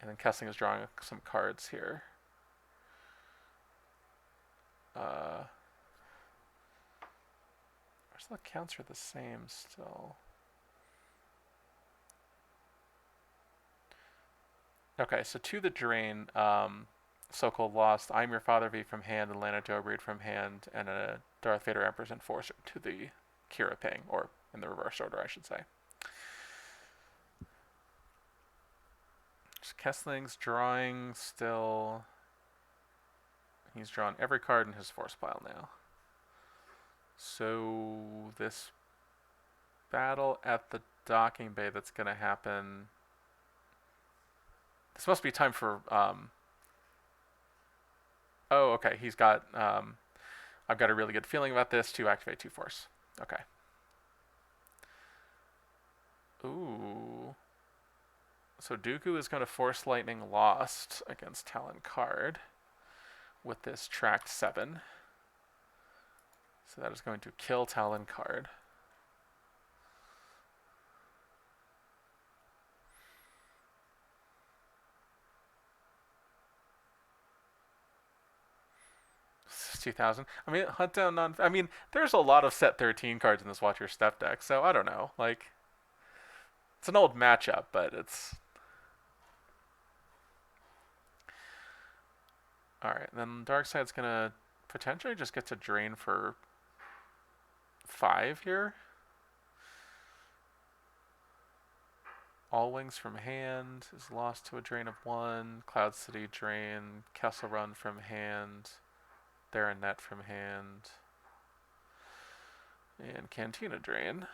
Speaker 1: and then Kessling is drawing some cards here. The counts are the same still. Okay, so to the drain, Sokol lost I'm Your Father V from hand, and Lana Joe Breed from hand, and a Darth Vader Emperor's Enforcer to the Kira Ping, or in the reverse order, I should say. Kessling's drawing still. He's drawn every card in his force pile now. So this battle at the docking bay that's going to happen. This must be time for. Oh, okay. He's got. I've got a really good feeling about this to activate 2 force. Okay. Ooh. So Dooku is going to force lightning lost against Talon card with this tracked 7. So that is going to kill Talon card. $60,000. I mean, hunt down non. I mean, there's a lot of set 13 cards in this Watch Your Step deck, so I don't know. Like, it's an old matchup, but it's. Alright, then Darkside's gonna potentially just get to drain for 5 here. All Wings from hand is lost to a drain of 1. Cloud City drain. Kessel Run from hand. Theranet from hand. And Cantina drain.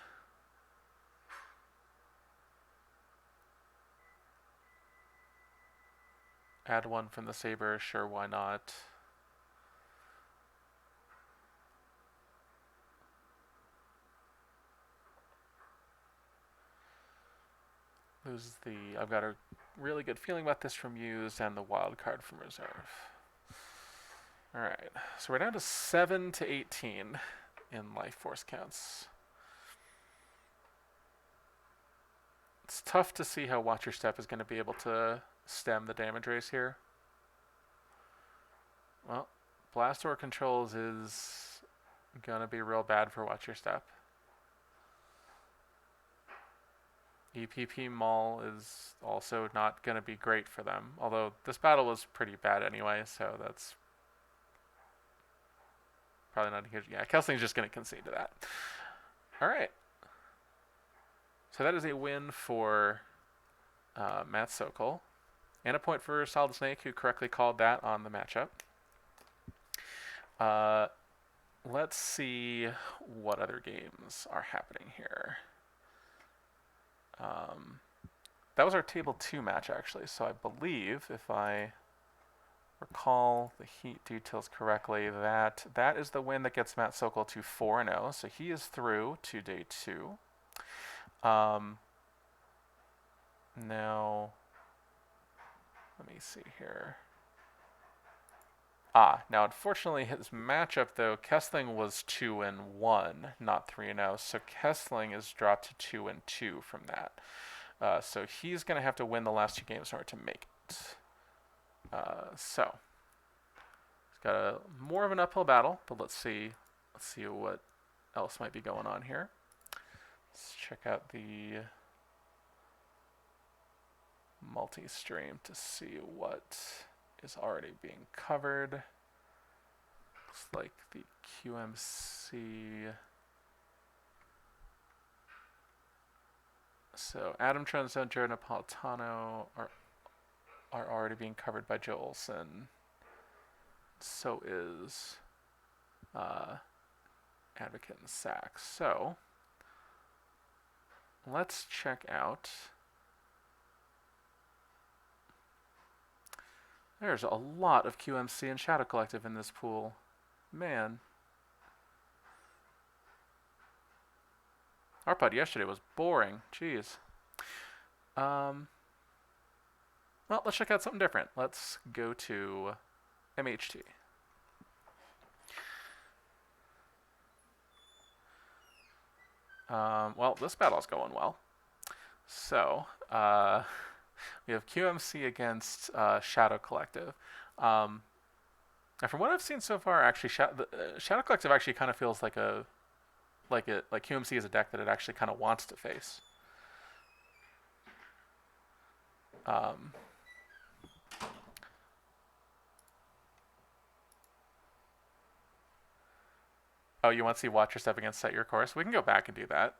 Speaker 1: Add one from the saber, sure, why not? Lose the, I've got a really good feeling about this from used and the wild card from reserve. Alright, so we're down to 7 to 18 in life force counts. It's tough to see how Watch Your Step is going to be able to stem the damage race here. Well, Blast Door Controls is going to be real bad for Watch Your Step. EPP Maul is also not going to be great for them, although this battle was pretty bad anyway, so that's probably not a huge... Yeah, Kessling's just going to concede to that. Alright. So that is a win for Matt Sokol. And a point for Solid Snake, who correctly called that on the matchup. Let's see what other games are happening here. That was our table 2 match, actually. So I believe, if I recall the heat details correctly, that is the win that gets Matt Sokol to 4-0. So he is through to day 2. Now, let me see here. Now unfortunately his matchup though, Kessling was 2-1, not 3-0. So Kessling is dropped to 2-2 from that. So he's going to have to win the last 2 games in order to make it. So he's got more of an uphill battle, but let's see what else might be going on here. Let's check out the multi-stream to see what is already being covered. Looks like the QMC. So Adam Trunzo and Joe Napolitano are already being covered by Joe Olson. So is Advocate and Sachs. So let's check out. There's a lot of QMC and Shadow Collective in this pool. Man. Our pod yesterday was boring. Jeez. Well, let's check out something different. Let's go to MHT. Well, this battle's going well. So, we have QMC against Shadow Collective. And from what I've seen so far, actually, Shadow Collective actually kind of feels like QMC is a deck that it actually kind of wants to face. Oh, you want to see Watch Your Step against Set Your Course? We can go back and do that.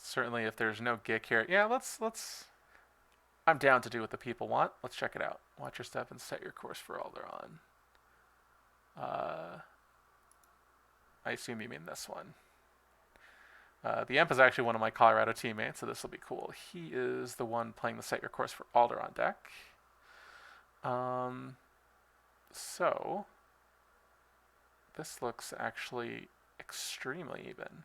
Speaker 1: Certainly, if there's no Gick here, yeah, let's. I'm down to do what the people want. Let's check it out. Watch Your Step and Set Your Course for Alderaan. I assume you mean this one. The Emp is actually one of my Colorado teammates, so this will be cool. He is the one playing the Set Your Course for Alderaan deck. So this looks actually extremely even.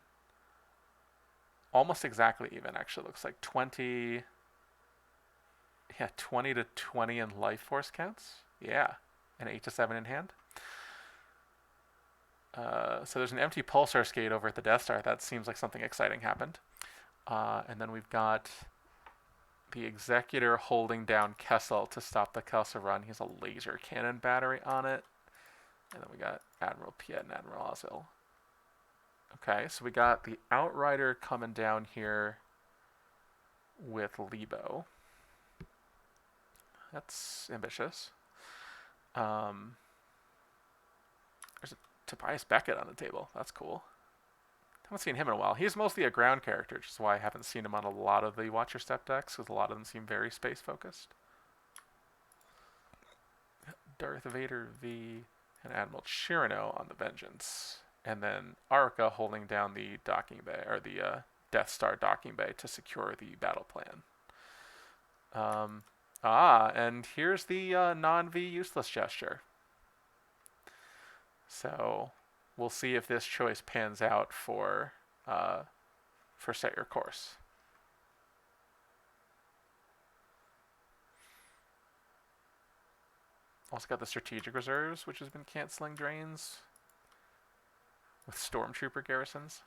Speaker 1: Almost exactly even, actually. Looks like 20 to 20 in life force counts. Yeah, and 8 to 7 in hand. So there's an empty Pulsar Skate over at the Death Star. That seems like something exciting happened. And then we've got the Executor holding down Kessel to stop the Kessel run. He has a laser cannon battery on it. And then we got Admiral Piet and Admiral Oswell. Okay, so we got the Outrider coming down here with Lebo. That's ambitious. There's a Tobias Beckett on the table. That's cool. Haven't seen him in a while. He's mostly a ground character, which is why I haven't seen him on a lot of the Watch Your Step decks, because a lot of them seem very space focused. Darth Vader V and Admiral Chirano on the Vengeance. And then Arca holding down the docking bay, or the Death Star docking bay to secure the battle plan. Ah, and here's the non-V useless gesture. So we'll see if this choice pans out uh, for set your course. Also got the strategic reserves, which has been canceling drains with stormtrooper garrisons.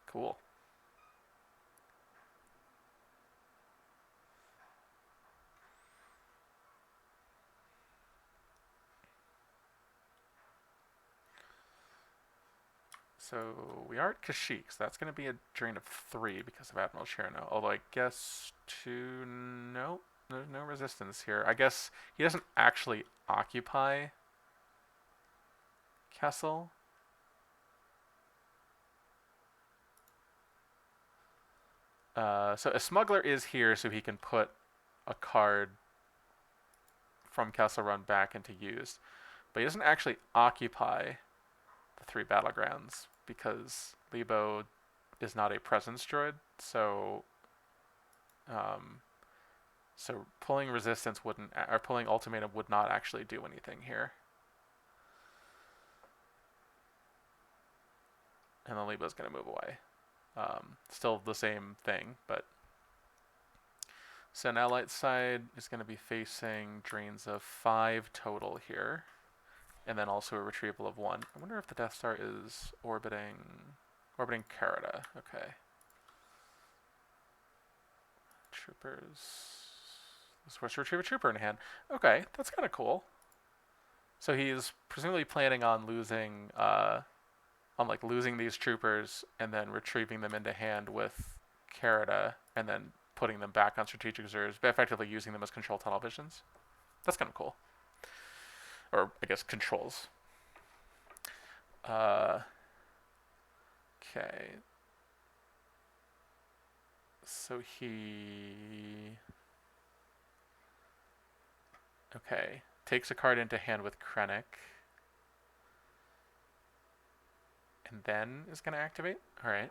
Speaker 1: Cool. So we are at Kashyyyk, so that's going to be a drain of 3 because of Admiral Cherno. Although I guess 2... Nope, there's no resistance here. I guess he doesn't actually occupy Kessel. So a smuggler is here so he can put a card from Kessel Run back into use. But he doesn't actually occupy the 3 battlegrounds because Lebo is not a presence droid, so so pulling resistance wouldn't, or pulling ultimatum would not actually do anything here. And then Lebo's going to move away. Still the same thing, but so now light side is going to be facing drains of 5 total here, and then also a retrieval of 1. I wonder if the Death Star is orbiting Carida. Okay. Troopers. This force to retrieve a trooper in hand. Okay, that's kind of cool. So he's presumably planning on losing, losing these troopers and then retrieving them into hand with Carida and then putting them back on strategic reserves, but effectively using them as control televisions. That's kind of cool. Or I guess controls. Okay. So okay, takes a card into hand with Krennic, and then is going to activate. All right.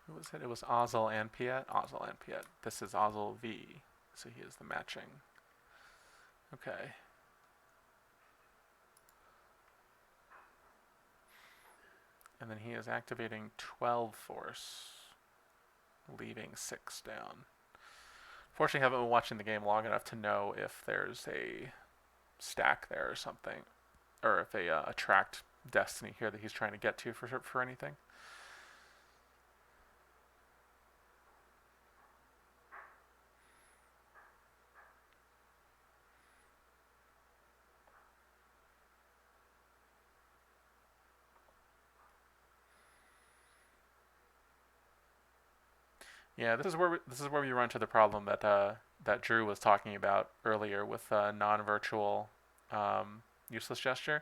Speaker 1: Who was it? It was Ozzel and Piet. Ozzel and Piet. This is Ozzel V, so he is the matching. Okay. And then he is activating 12 force, leaving 6 down. Fortunately, I haven't been watching the game long enough to know if there's a stack there or something, or if a tracked destiny here that he's trying to get to for anything. Yeah, this is where we run into the problem that Drew was talking about earlier with non-virtual useless gesture.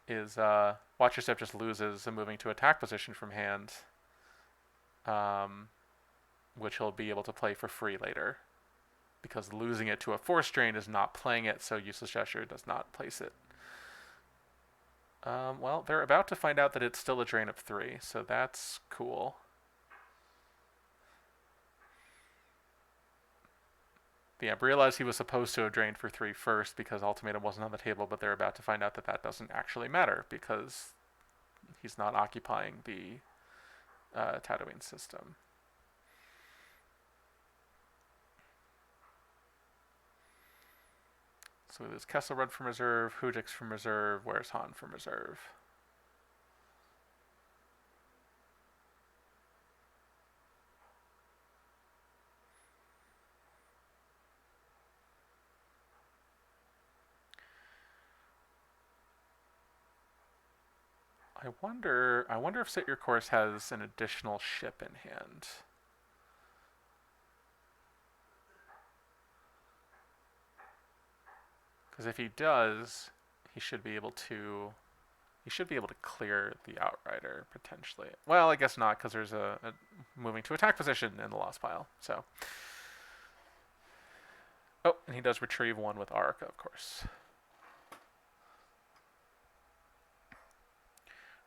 Speaker 1: Is Watch Your Step just loses a moving to attack position from hand, which he'll be able to play for free later, because losing it to a force drain is not playing it, so useless gesture does not place it. Well, they're about to find out that it's still a drain of 3, so that's cool. Yeah, realized he was supposed to have drained for 3 first because ultimatum wasn't on the table, but they're about to find out that that doesn't actually matter because he's not occupying the Tatooine system. So we lose Kessel Run from reserve, Hujix from reserve, where's Han from reserve? I wonder if Set Your Course has an additional ship in hand. Because if he does, he should be able to clear the Outrider potentially. Well, I guess not, because there's a moving to attack position in the lost pile. So, oh, and he does retrieve 1 with Arca, of course.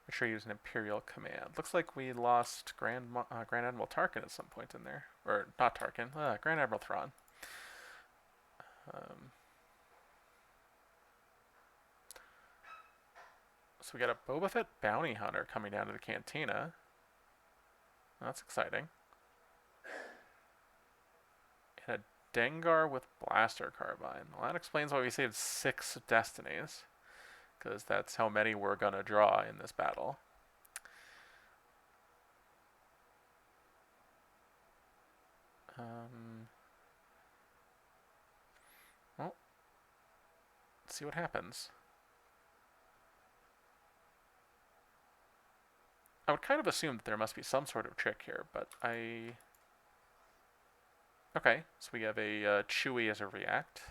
Speaker 1: Atreus an Imperial command. Looks like we lost Grand Admiral Tarkin at some point in there. Or, not Tarkin, Grand Admiral Thrawn. Um, so we got a Boba Fett bounty hunter coming down to the cantina. That's exciting. And a Dengar with blaster carbine. Well, that explains why we saved 6 destinies. Because that's how many we're going to draw in this battle. Well, let's see what happens. I would kind of assume that there must be some sort of trick here, but I... Okay, so we have a Chewie as a react.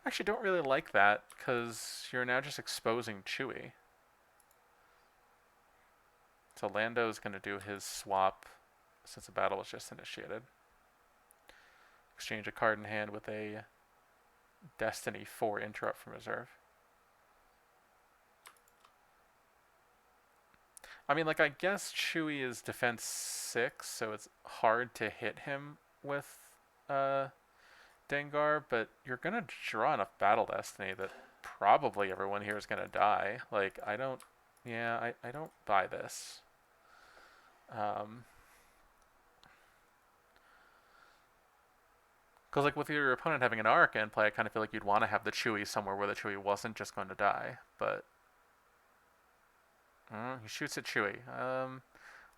Speaker 1: I actually don't really like that, because you're now just exposing Chewie. So Lando's going to do his swap since the battle was just initiated. Exchange a card in hand with a Destiny 4 interrupt from reserve. I mean, like, I guess Chewie is defense 6, so it's hard to hit him with Dengar, but you're going to draw enough Battle Destiny that probably everyone here is going to die. Like, I don't buy this. Because, like, with your opponent having an arc in play, I kind of feel like you'd want to have the Chewie somewhere where the Chewie wasn't just going to die. But he shoots at Chewie.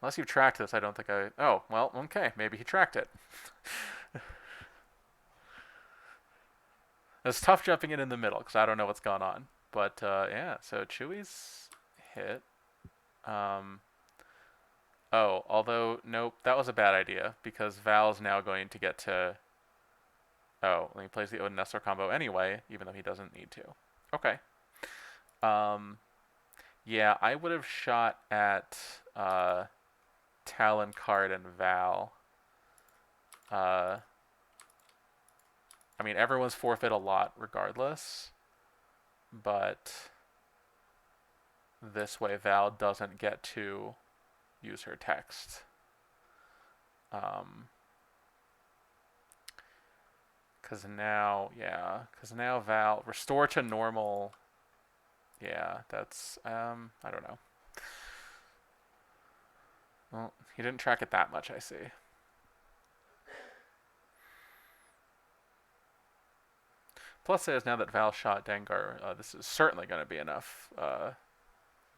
Speaker 1: Unless you've tracked this, I don't think I... Oh, well, okay. Maybe he tracked it. It's tough jumping in the middle because I don't know what's going on. But, yeah, so Chewie's hit. Oh, although, nope, that was a bad idea because Val's now going to get to... Oh, he plays the Odin Nestler combo anyway, even though he doesn't need to. Okay. Yeah, I would have shot at Talon Card and Val. I mean, everyone's forfeit a lot regardless, but this way Val doesn't get to use her text. Because now Val, restore to normal. Yeah, that's, I don't know. Well, he didn't track it that much, I see. Plus is now that Val shot Dengar, this is certainly going to be enough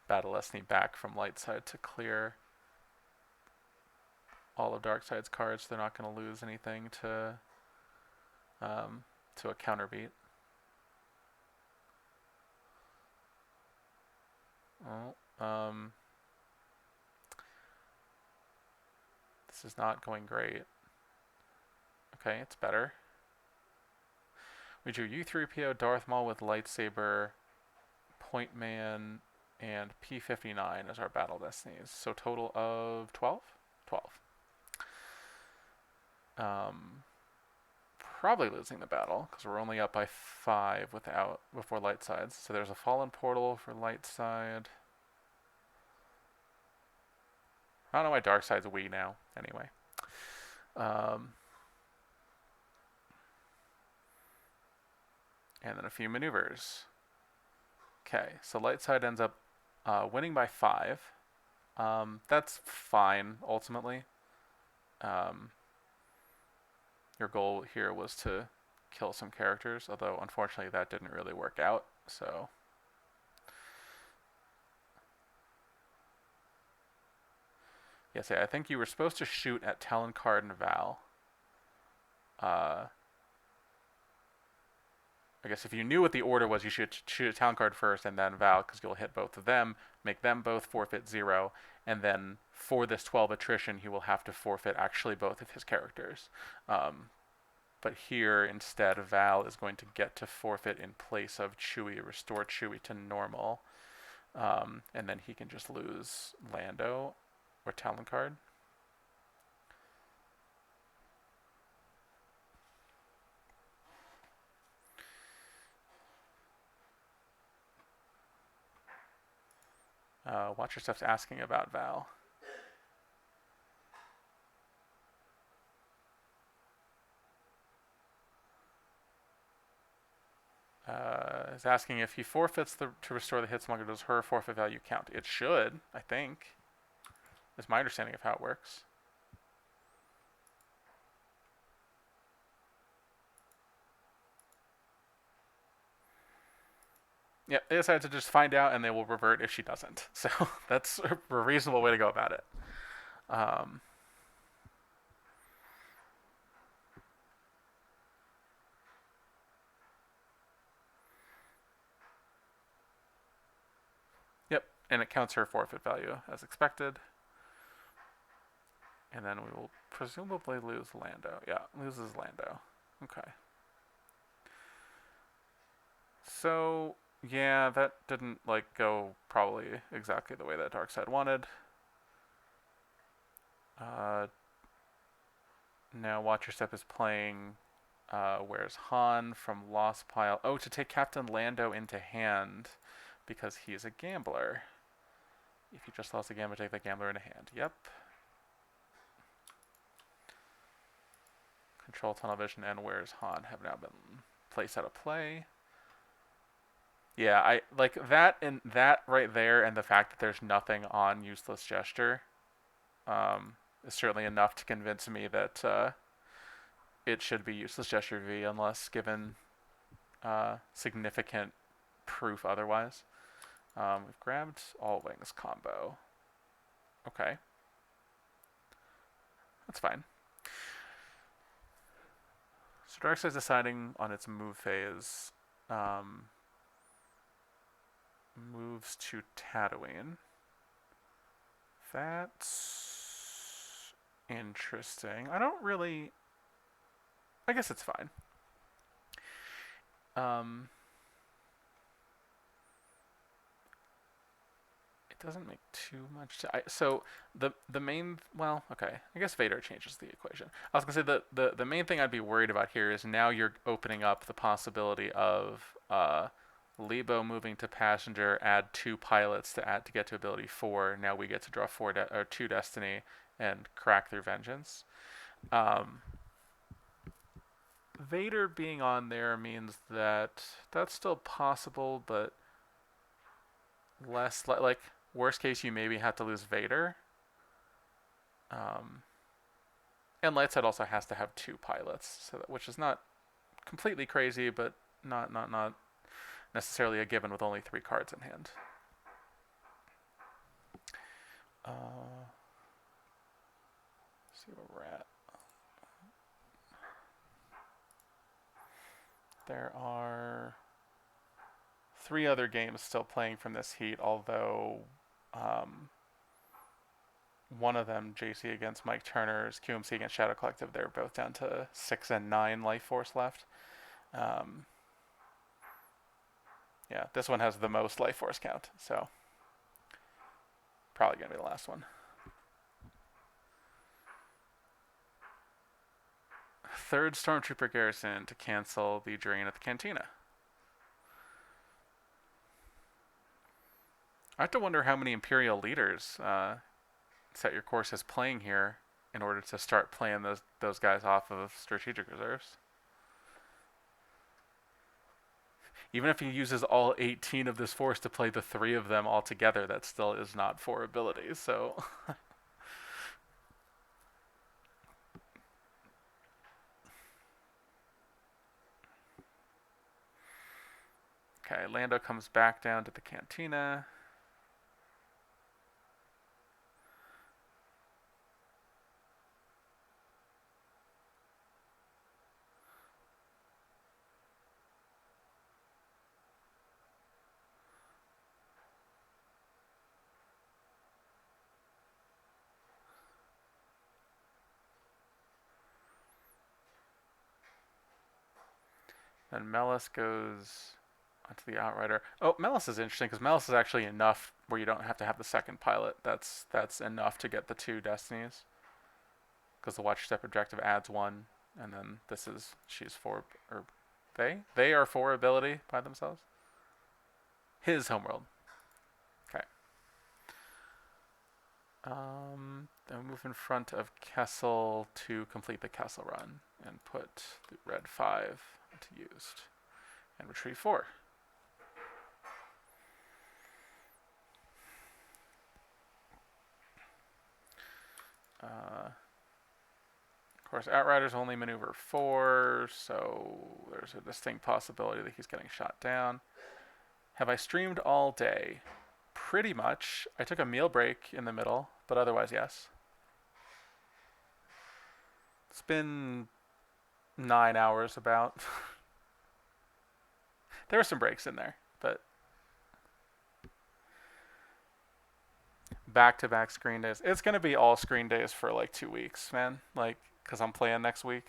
Speaker 1: Battle Destiny back from Lightside to clear all of Darkside's cards. They're not going to lose anything to a counter beat. Well, this is not going great. Okay, it's better. We drew U3PO, Darth Maul with lightsaber, Point Man, and P59 as our battle destinies. So total of 12? 12. Probably losing the battle because we're only up by 5 before light sides. So there's a fallen portal for light side. I don't know why dark side's we now. Anyway. And then a few maneuvers. Okay, so light side ends up winning by 5. That's fine, ultimately. Your goal here was to kill some characters, although unfortunately that didn't really work out, so... Yes, yeah, I think you were supposed to shoot at Talon Card and Val. I guess if you knew what the order was, you should shoot a Talon Card first and then Val, because you'll hit both of them, make them both forfeit 0, and then for this 12 attrition, he will have to forfeit actually both of his characters. But here, instead, Val is going to get to forfeit in place of Chewie, restore Chewie to normal, and then he can just lose Lando or Talon Card. Watch Your Step's asking about Val. Is asking if he forfeits to restore the hit smuggler, does her forfeit value count? It should, I think. Is my understanding of how it works. Yeah, they decided to just find out and they will revert if she doesn't. So that's a reasonable way to go about it. Um, yep, and it counts her forfeit value as expected. And then we will presumably lose Lando. Yeah, loses Lando. Okay. So, yeah, that didn't, like, go probably exactly the way that Darkseid wanted. Now Watch Your Step is playing Where's Han from Lost Pile. Oh, to take Captain Lando into hand because he's a gambler. If you just lost a gambler, take the gambler into hand. Yep. Control Tunnel Vision and Where's Han have now been placed out of play. Yeah, I like that, and that right there, and the fact that there's nothing on Useless Gesture is certainly enough to convince me that it should be Useless Gesture V, unless given significant proof otherwise. We've grabbed All Wings combo. Okay. That's fine. So Darkseid's deciding on its move phase. Moves to Tatooine. That's interesting. I don't really... I guess it's fine. It doesn't make too much. So the main, well, okay, I guess Vader changes the equation. I was gonna say the main thing I'd be worried about here is now you're opening up the possibility of Lebo moving to passenger, add 2 pilots to add to get to ability 4. Now we get to draw 2 destiny and crack through vengeance. Vader being on there means that that's still possible, but less like worst case you maybe have to lose Vader. And Lightside also has to have 2 pilots, so which is not completely crazy, but not necessarily a given with only 3 cards in hand. See where we're at. There are 3 other games still playing from this heat, although one of them, JC against Mike Turner's QMC against Shadow Collective, they're both down to 6 and 9 life force left. Yeah, this one has the most life force count, so probably going to be the last one. 3rd Stormtrooper garrison to cancel the drain at the cantina. I have to wonder how many Imperial leaders Set Your Course is playing here in order to start playing those guys off of strategic reserves. Even if he uses all 18 of this force to play the 3 of them all together, that still is not 4 abilities, so... Okay, Lando comes back down to the cantina. Then Melis goes onto the Outrider. Oh, Melis is interesting because Melis is actually enough where you don't have to have the 2nd pilot. That's enough to get the 2 destinies. Because the Watch Step objective adds 1, and then she's 4, or they are 4 ability by themselves. His homeworld. Okay. Then move in front of Kessel to complete the Kessel run and put the red 5 to used and retrieve 4. Of course, Outrider's only maneuver 4, so there's a distinct possibility that he's getting shot down. Have I streamed all day? Pretty much. I took a meal break in the middle, but otherwise, yes. It's been 9 hours about. There were some breaks in there, but back-to-back screen days. It's going to be all screen days for like 2 weeks, man. Like, because I'm playing next week.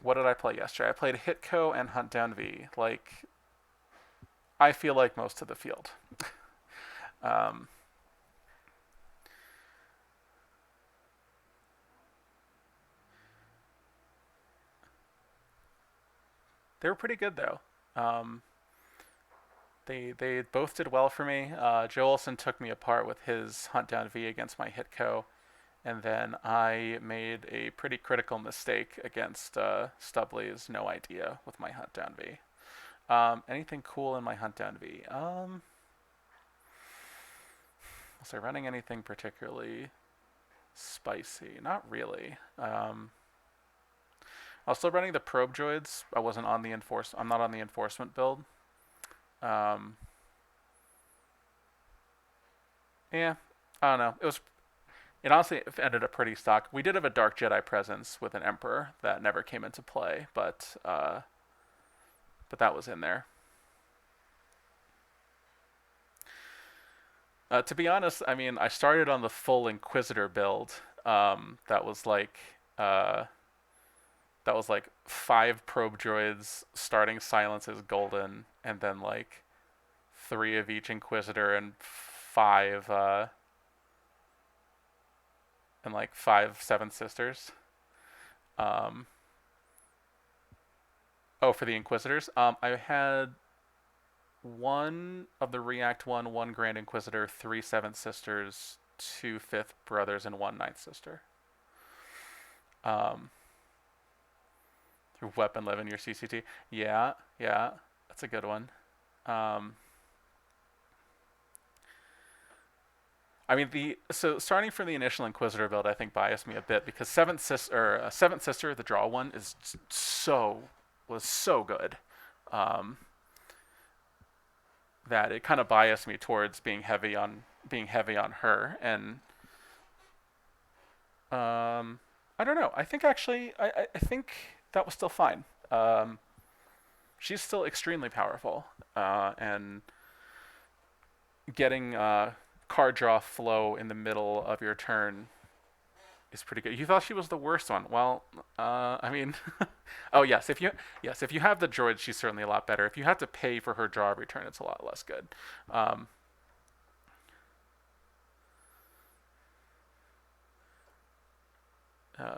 Speaker 1: What did I play yesterday? I played Hitco and Hunt Down V. Like, I feel like most of the field. They were pretty good though. They both did well for me. Joe Olson took me apart with his Hunt Down V against my Hitco, and then I made a pretty critical mistake against Stubley's No Idea with my Hunt Down V. Anything cool in my Hunt Down V? Was I running anything particularly spicy? Not really. I was still running the probe droids. I wasn't on the I'm not on the enforcement build. Yeah, I don't know. It honestly ended up pretty stock. We did have a Dark Jedi presence with an Emperor that never came into play, but that was in there. To be honest, I mean, I started on the full Inquisitor build. That was like 5 probe droids, starting silences golden, and then like 3 of each Inquisitor and 5 and like 5 Seventh Sisters. Oh, for the Inquisitors, I had 1 of the React 1 Grand Inquisitor, 3 Seventh Sisters, 2 Fifth Brothers, and 1 Ninth Sister. Your weapon live in your CCT. Yeah, that's a good one. I mean, so starting from the initial Inquisitor build, I think biased me a bit because Seventh Sister, the draw one, was so good, that it kind of biased me towards being heavy on her, and I don't know. I think actually, I think that was still fine. She's still extremely powerful, and getting card draw flow in the middle of your turn is pretty good. You thought she was the worst one. Well, I mean, oh yes, if you have the droid, she's certainly a lot better. If you have to pay for her draw every turn, it's a lot less good.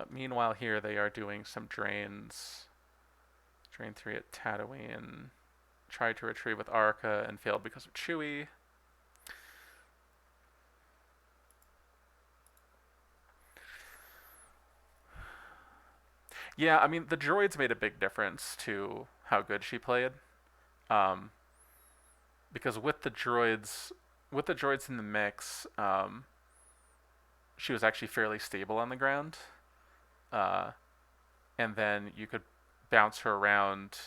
Speaker 1: Meanwhile, here they are doing some drains. Drain 3 at Tatooine. Tried to retrieve with Arca and failed because of Chewie. Yeah, I mean, the droids made a big difference to how good she played. Because with the droids in the mix, she was actually fairly stable on the ground. And then you could bounce her around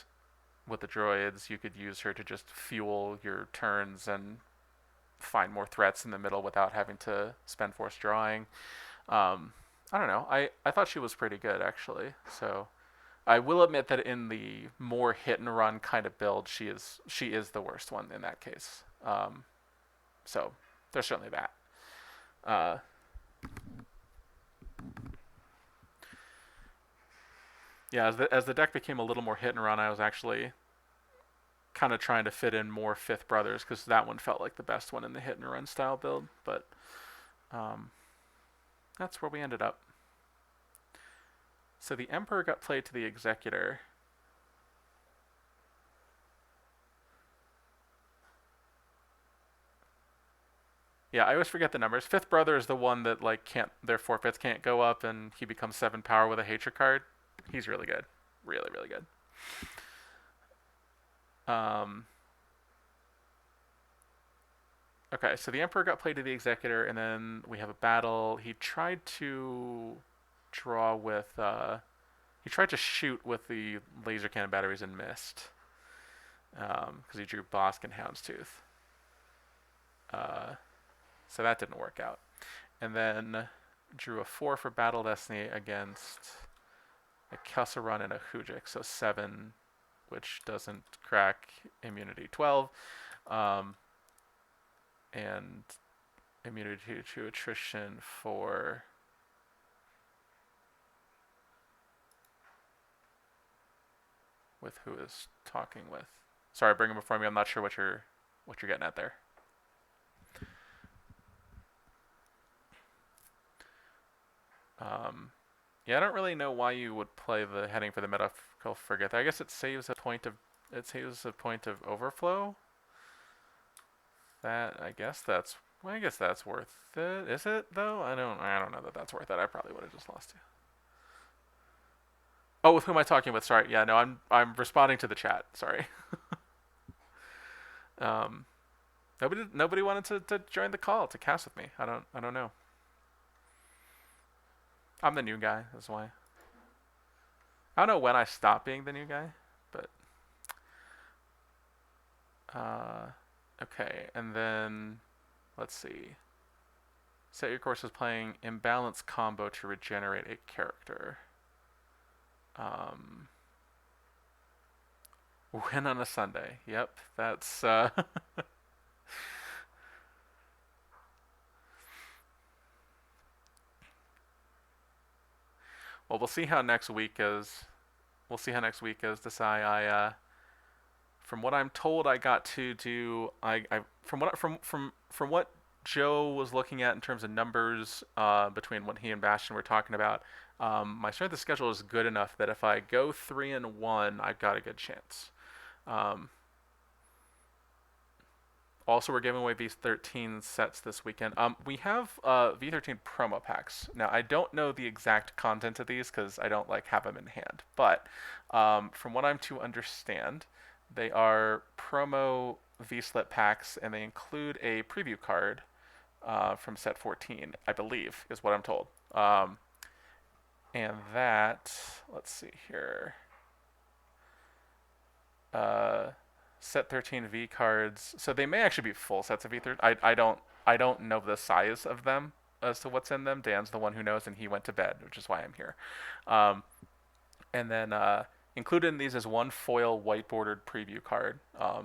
Speaker 1: with the droids. You could use her to just fuel your turns and find more threats in the middle without having to spend force drawing. I don't know. I thought she was pretty good actually. So I will admit that in the more hit and run kind of build, she is the worst one in that case. So there's certainly that. Yeah, as the deck became a little more hit and run, I was actually kind of trying to fit in more Fifth Brothers because that one felt like the best one in the hit and run style build. But that's where we ended up. So the Emperor got played to the Executor. Yeah, I always forget the numbers. Fifth brother is the one that like can't their forfeits can't go up, and he becomes 7 power with a hatred card. He's really good, really really good. Um, okay, so the Emperor got played to the Executor, and then we have a battle. He tried to draw with. He tried to shoot with the laser cannon batteries and missed because he drew Bosk and Houndstooth. Uh, so that didn't work out. And then drew a 4 for Battle Destiny against a Kelsaran and a Hujik, so 7, which doesn't crack immunity 12, um, and immunity to attrition for with who is talking with. Sorry, bring him before me. I'm not sure what you're getting at there. Um, yeah, I don't really know why you would play the heading for the medical frigate. I guess it saves a point of overflow. That I guess that's worth it. Is it though? I don't know that that's worth it. I probably would have just lost you. Oh, with who am I talking with? Sorry. Yeah, no, I'm responding to the chat. Sorry. Um, nobody wanted to join the call to cast with me. I don't know. I'm the new guy. That's why. I don't know when I stopped being the new guy, but uh, okay. And then let's see. Set your course as playing imbalance combo to regenerate a character. Um, win on a Sunday. Yep, that's well, we'll see how next week is. We'll see how next week is. Decide. From what I'm told, I got to do. I from what Joe was looking at in terms of numbers between what he and Bastion were talking about. My strength of schedule is good enough that if I go 3-1, I've got a good chance. Um, Also, we're giving away V13 sets this weekend. We have V13 promo packs. Now, I don't know the exact content of these because I don't like have them in hand. But from what I'm to understand, they are promo V-Slip packs, and they include a preview card from set 14, I believe, is what I'm told. And that, let's see here. Uh, Set 13 V cards. So they may actually be full sets of V13. I don't know the size of them as to what's in them. Dan's the one who knows, and he went to bed, which is why I'm here. Um, and then included in these is one foil white bordered preview card,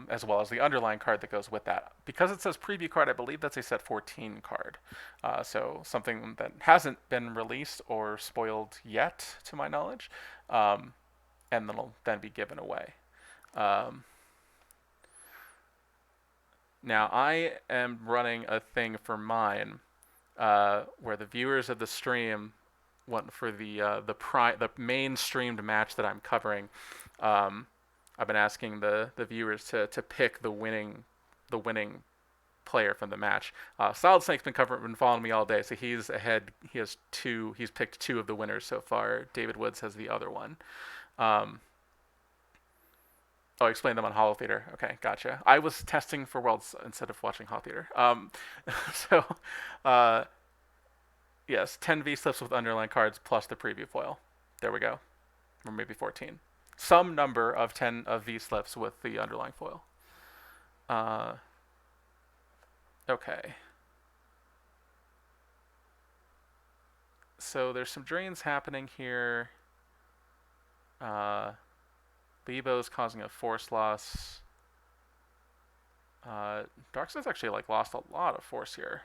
Speaker 1: as well as the underlying card that goes with that. Because it says preview card, I believe that's a set 14 card. So something that hasn't been released or spoiled yet, to my knowledge, and then will then be given away. Um, Now I am running a thing for mine where the viewers of the stream want for the main streamed match that I'm covering. Um, I've been asking the viewers to pick the winning player from the match. Solid Snake's been following me all day, so he's ahead. He has two. He's picked two of the winners so far. David Woods has the other one. Um, Oh, explain them on Hollow Theater. Okay, gotcha. I was testing for Worlds instead of watching Hollow Theater. So, uh, yes, 10 V slips with underline cards plus the preview foil. There we go. Or maybe 14. Some number of 10 of V slips with the underlying foil. Uh, okay. So there's some drains happening here. Bebo's causing a force loss. Darkseid's actually lost a lot of force here.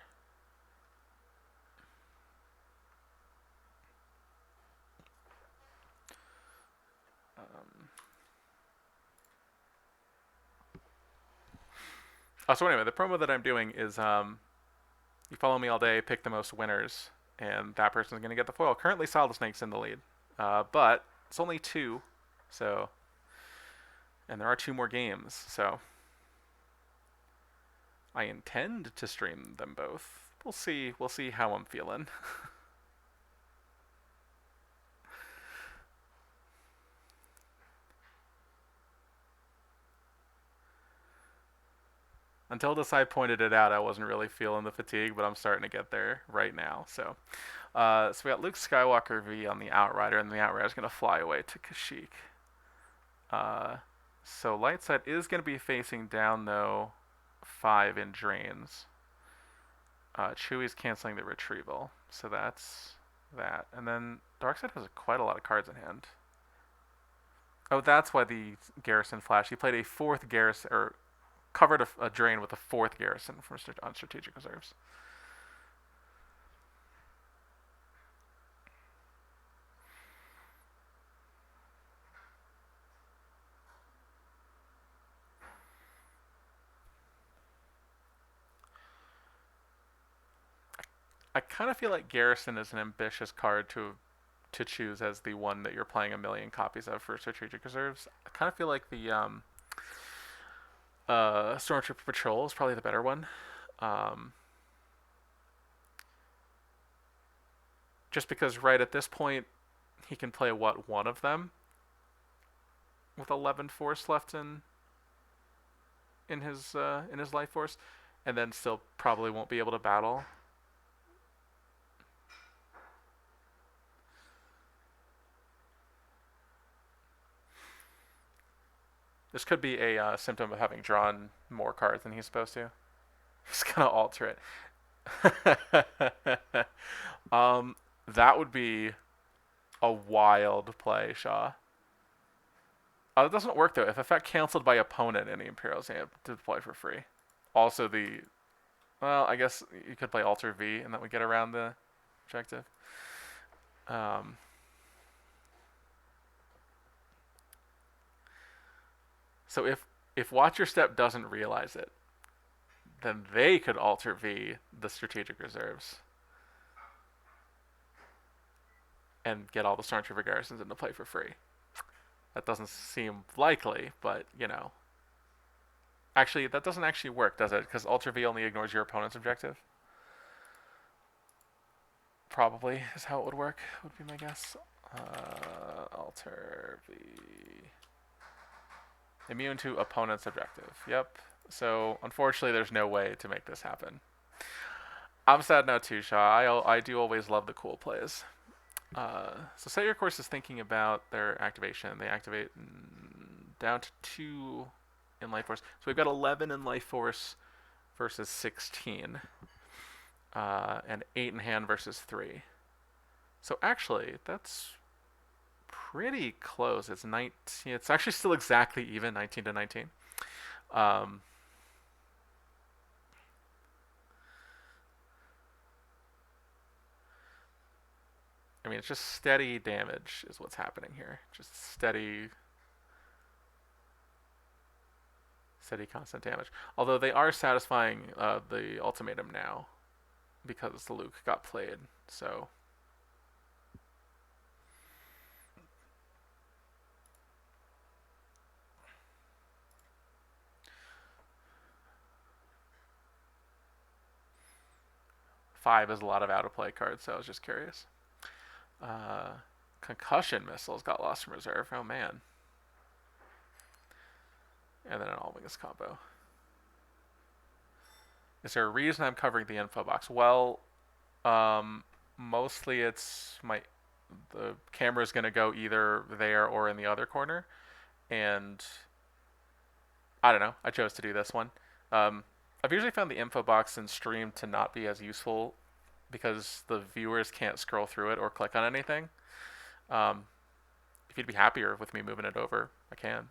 Speaker 1: So anyway, the promo that I'm doing is you follow me all day, pick the most winners, and that person's going to get the foil. Currently, Solid Snake's in the lead, but it's only 2, so and there are 2 more games, so I intend to stream them both. We'll see. We'll see how I'm feeling. Until Desai pointed it out, I wasn't really feeling the fatigue, but I'm starting to get there right now. So we got Luke Skywalker V on the Outrider, and the Outrider's gonna fly away to Kashyyyk. Uh, so light side is gonna be facing down though, 5 in drains. Chewie's canceling the retrieval, so that's that. And then Darkseid has quite a lot of cards in hand. Oh, that's why the Garrison flash. He played a fourth Garrison, or covered a drain with a fourth Garrison from on strategic reserves. I kind of feel like Garrison is an ambitious card to choose as the one that you're playing a million copies of for strategic reserves. I kind of feel like the Stormtrooper Patrol is probably the better one. Just because right at this point he can play one of them with 11 force left in his life force, and then still probably won't be able to battle. This could be a symptom of having drawn more cards than he's supposed to. He's gonna alter it. That would be a wild play, Shaw. It doesn't work though. If effect canceled by opponent, any Imperials have to deploy for free. Also I guess you could play Alter V and that would get around the objective. So if Watch Your Step doesn't realize it, then they could Alter V the strategic reserves and get all the Stormtrooper garrisons into play for free. That doesn't seem likely, but Actually, that doesn't actually work, does it? Because Alter V only ignores your opponent's objective. Probably is how it would work, would be my guess. Alter V. Immune to opponent's objective. Yep. So, unfortunately, there's no way to make this happen. I'm sad now too, Shaw. I do always love the cool plays. So Set Your Course is thinking about their activation. They activate down to 2 in Life Force. So we've got 11 in Life Force versus 16. And 8 in hand versus 3. So actually, that's pretty close. It's 19. It's actually still exactly even, 19 to 19. I mean, it's just steady damage is what's happening here. Just steady constant damage. Although they are satisfying the ultimatum now because Luke got played. So five is a lot of out of play cards. So I was just curious. Concussion missiles got lost from reserve. Oh man. And then an all wings combo. Is there a reason I'm covering the info box? Well, mostly it's the camera's gonna go either there or in the other corner, and I don't know. I chose to do this one. I've usually found the info box in stream to not be as useful because the viewers can't scroll through it or click on anything. If you'd be happier with me moving it over, I can.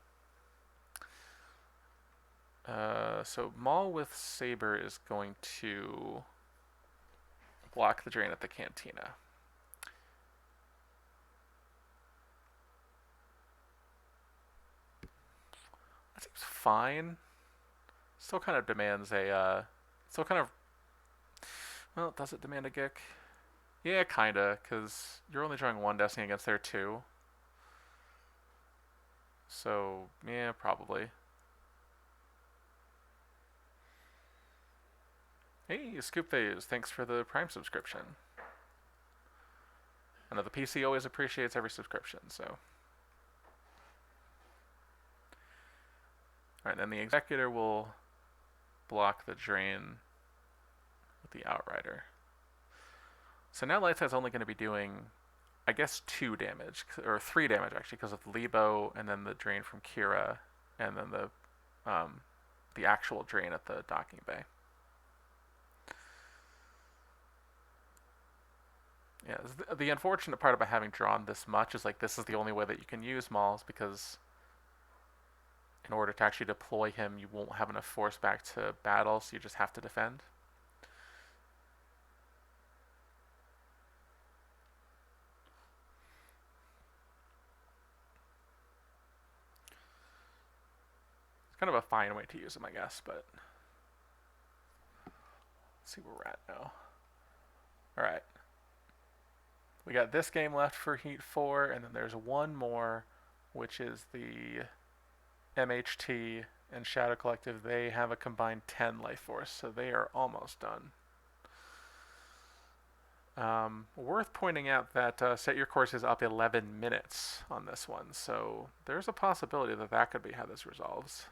Speaker 1: So Maul with Saber is going to block the drain at the Cantina. That seems fine. Still kind of demands well, does it demand a Gick? Yeah, kinda, because you're only drawing 1 Destiny against their 2. So, yeah, probably. Hey, Scoop Phase, thanks for the Prime subscription. I know the PC always appreciates every subscription, so. Alright, then the Executor will block the drain with the Outrider. So now Lightside's only going to be doing, I guess, 2 damage, or 3 damage actually, because of Lebo, and then the drain from Kira, and then the actual drain at the docking bay. Yeah, the unfortunate part about having drawn this much is like this is the only way that you can use Mauls, because in order to actually deploy him, you won't have enough force back to battle, so you just have to defend. It's kind of a fine way to use him, I guess, but let's see where we're at now. Alright. We got this game left for Heat 4, and then there's one more, which is the MHT and Shadow Collective. They have a combined 10 life force, so they are almost done. Worth pointing out that Set Your Course is up 11 minutes on this one, so there's a possibility that that could be how this resolves.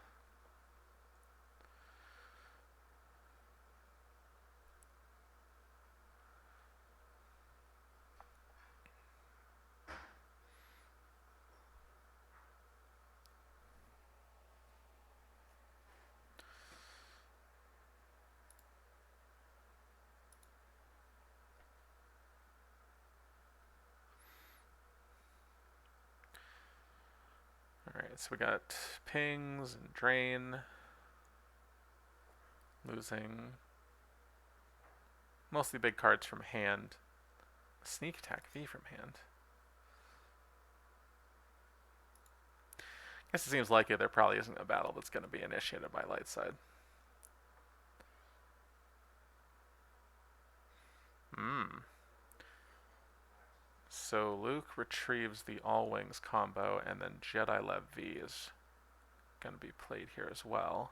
Speaker 1: Alright, so we got pings and drain. Losing mostly big cards from hand. Sneak attack V from hand. I guess it seems likely there probably isn't a battle that's going to be initiated by Lightside. So Luke retrieves the All Wings combo, and then Jedi Lev V is going to be played here as well.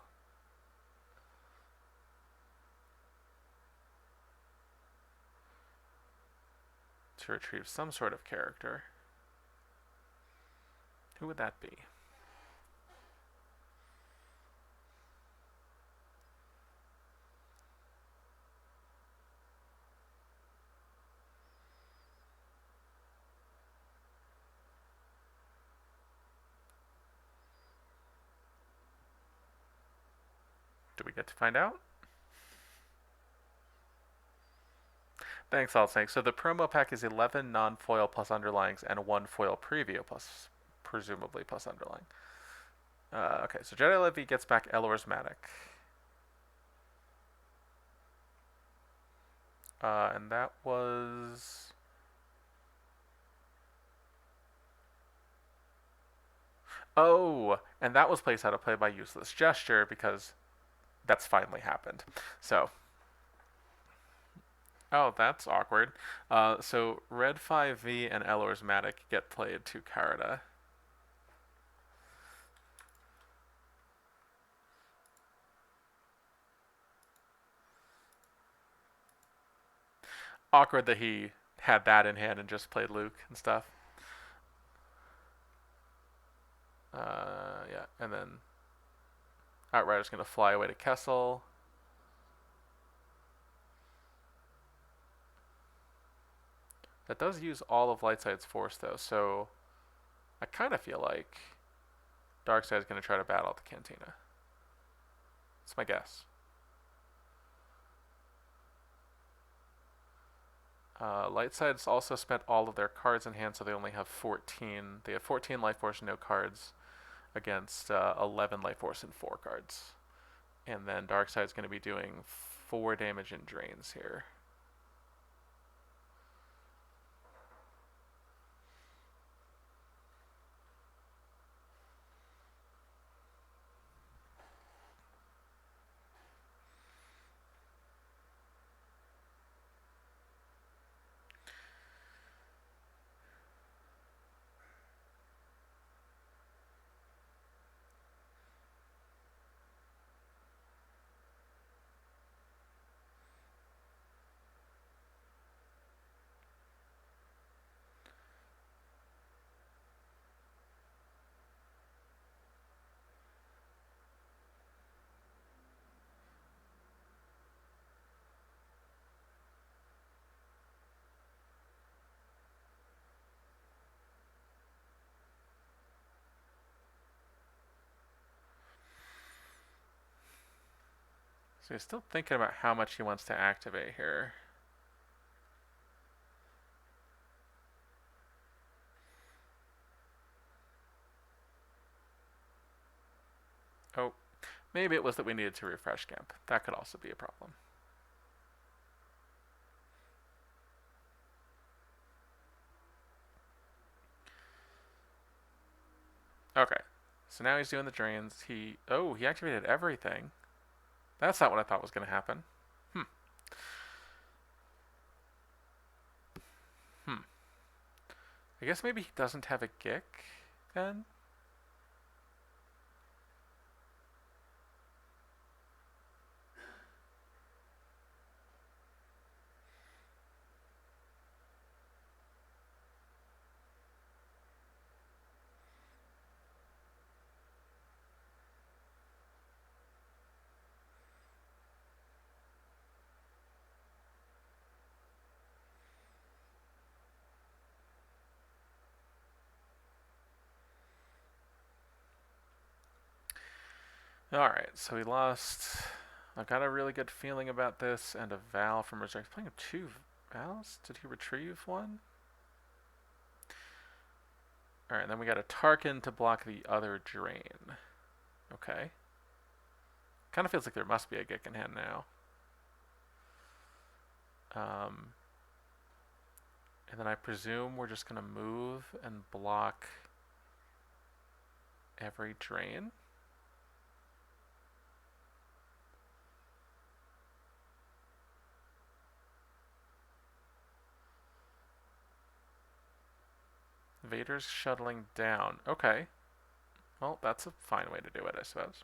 Speaker 1: To retrieve some sort of character. Who would that be? Do we get to find out? Thanks, Altsnake. So the promo pack is 11 non-foil plus underlings and 1 foil preview plus, presumably, plus underlying. Okay, so Jedi Levy gets back Elor's Matic. And that was... Oh, and that was placed out of play by Useless Gesture, because that's finally happened. So... Oh, that's awkward. So Red 5V and Elor's Matic get played to Karada. Awkward that he had that in hand and just played Luke and stuff. Yeah, and then Outrider's going to fly away to Kessel. That does use all of Lightside's force, though, so I kind of feel like Darkside's going to try to battle at the Cantina. That's my guess. Lightside's also spent all of their cards in hand, so they only have 14. They have 14 life force, no cards, against 11 life force and 4 cards. And then Darkside's going to be doing 4 damage and drains here. So he's still thinking about how much he wants to activate here. Oh, maybe it was that we needed to refresh camp. That could also be a problem. Okay. So now he's doing the drains. He activated everything. That's not what I thought was going to happen. Hmm. Hmm. I guess maybe he doesn't have a Gick then? Alright, so he lost. I've got a really good feeling about this, and a Val from Resurrect. He's playing 2 Vals? Did he retrieve one? Alright, then we got a Tarkin to block the other drain. Okay. Kind of feels like there must be a Gick in hand now. And then I presume we're just going to move and block every drain. Vader's shuttling down. Okay. Well, that's a fine way to do it, I suppose.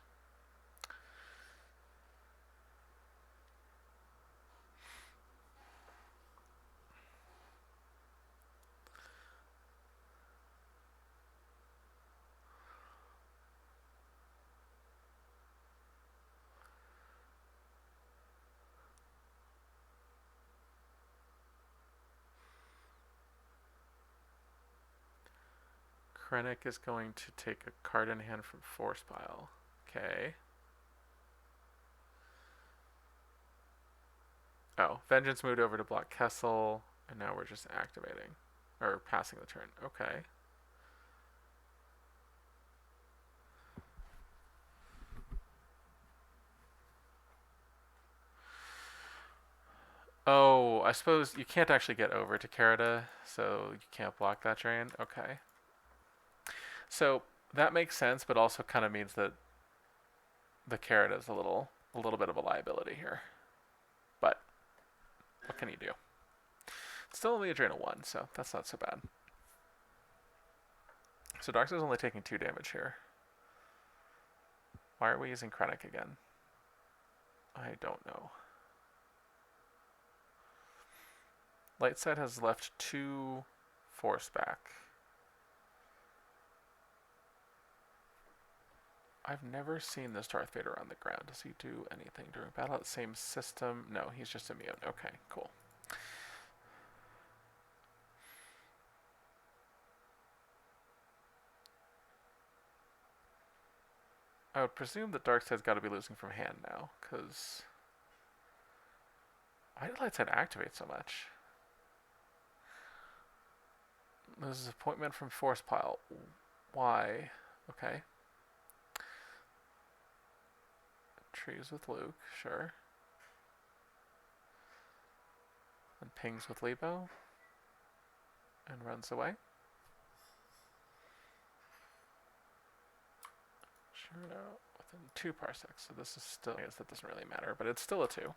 Speaker 1: Krennic is going to take a card in hand from Force Pile. Okay. Oh, Vengeance moved over to block Kessel, and now we're just activating. Or passing the turn. Okay. Oh, I suppose you can't actually get over to Carita, so you can't block that drain. Okay. So that makes sense, but also kind of means that the Carita is a little bit of a liability here. But what can you do? It's still only a drain of 1, so that's not so bad. So Darkseid's only taking 2 damage here. Why are we using Krennic again? I don't know. Lightside has left 2 force back. I've never seen this Darth Vader on the ground. Does he do anything during battle? Same system? No, he's just immune. Okay, cool. I would presume that Darkseid's got to be losing from hand now, because why did Lightside activate so much? This is appointment from Force Pile. Why? Okay. Trees with Luke, sure. And pings with Lebo. And runs away. Sure, no. Within 2 parsecs. So this is still, I guess that doesn't really matter, but it's still a 2.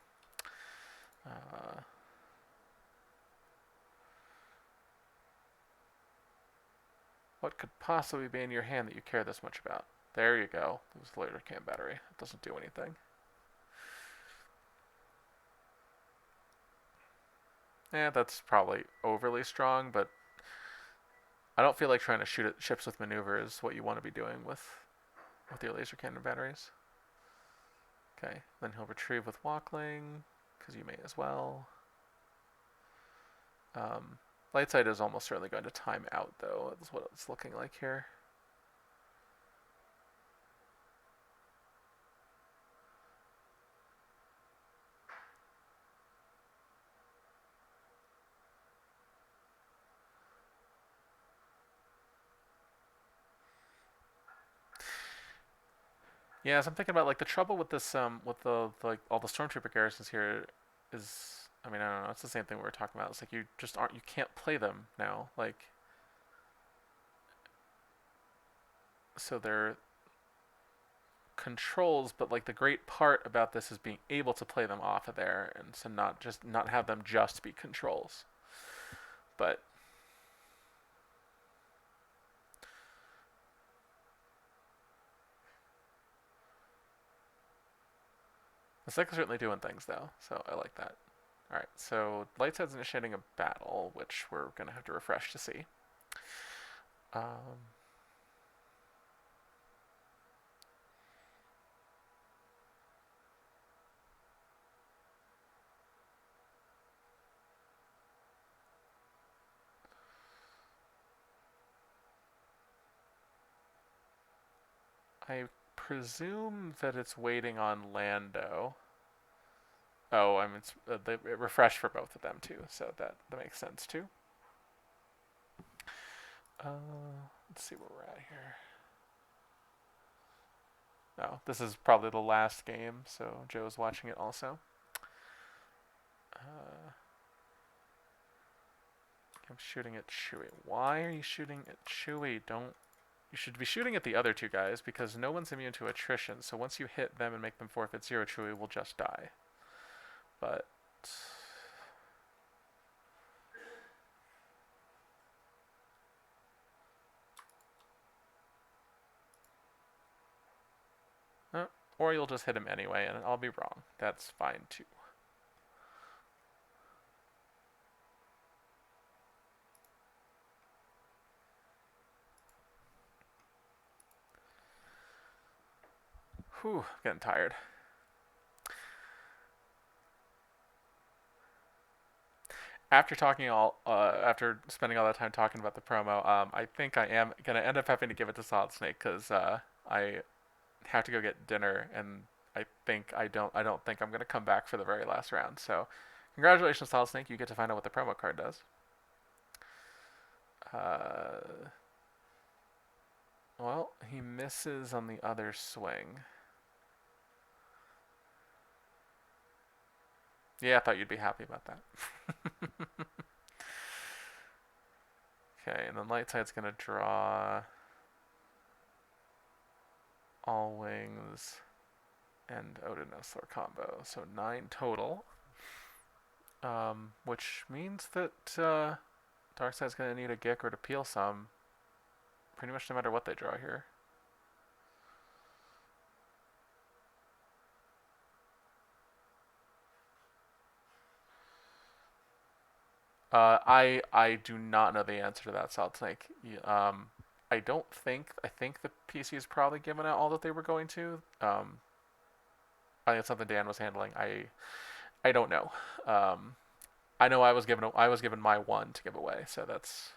Speaker 1: What could possibly be in your hand that you care this much about? There you go. Lose the laser cam battery. It doesn't do anything. Yeah, that's probably overly strong, but I don't feel like trying to shoot at ships with maneuver is what you want to be doing with your laser cannon batteries. Okay, then he'll retrieve with Walkling, because you may as well. Lightside is almost certainly going to time out, though. That's what it's looking like here. Yeah, so I'm thinking about like the trouble with this with the like all the stormtrooper garrisons here is, I mean, I don't know, it's the same thing we were talking about. It's like you just aren't, you can't play them now. Like, so they're controls, but like the great part about this is being able to play them off of there, and so not have them just be controls. But it's like certainly doing things though, so I like that. All right, so Lightside's initiating a battle, which we're gonna have to refresh to see. Um, I presume that it's waiting on Lando. Oh, I mean, it refreshed for both of them too, so that makes sense too. Let's see where we're at here. Oh, this is probably the last game, so Joe's watching it also. I'm shooting at Chewie. Why are you shooting at Chewie? Don't. You should be shooting at the other two guys because no one's immune to attrition. So once you hit them and make them forfeit zero, Chewie will just die. But or you'll just hit him anyway, and I'll be wrong. That's fine too. Whew, getting tired. After spending all that time talking about the promo, I think I am gonna end up having to give it to Solid Snake because I have to go get dinner, and I don't think I'm gonna come back for the very last round. So, congratulations, Solid Snake, you get to find out what the promo card does. Uh, well, he misses on the other swing. Yeah, I thought you'd be happy about that. Okay, and then light side's gonna draw all wings and Odin Thor combo. So 9 total. Which means that Darkside's gonna need a Gick or to peel some, pretty much no matter what they draw here. I do not know the answer to that, Solid Snake. I think the PC is probably given out all that they were going to. I think it's something Dan was handling. I don't know. I know I was given my one to give away, so that's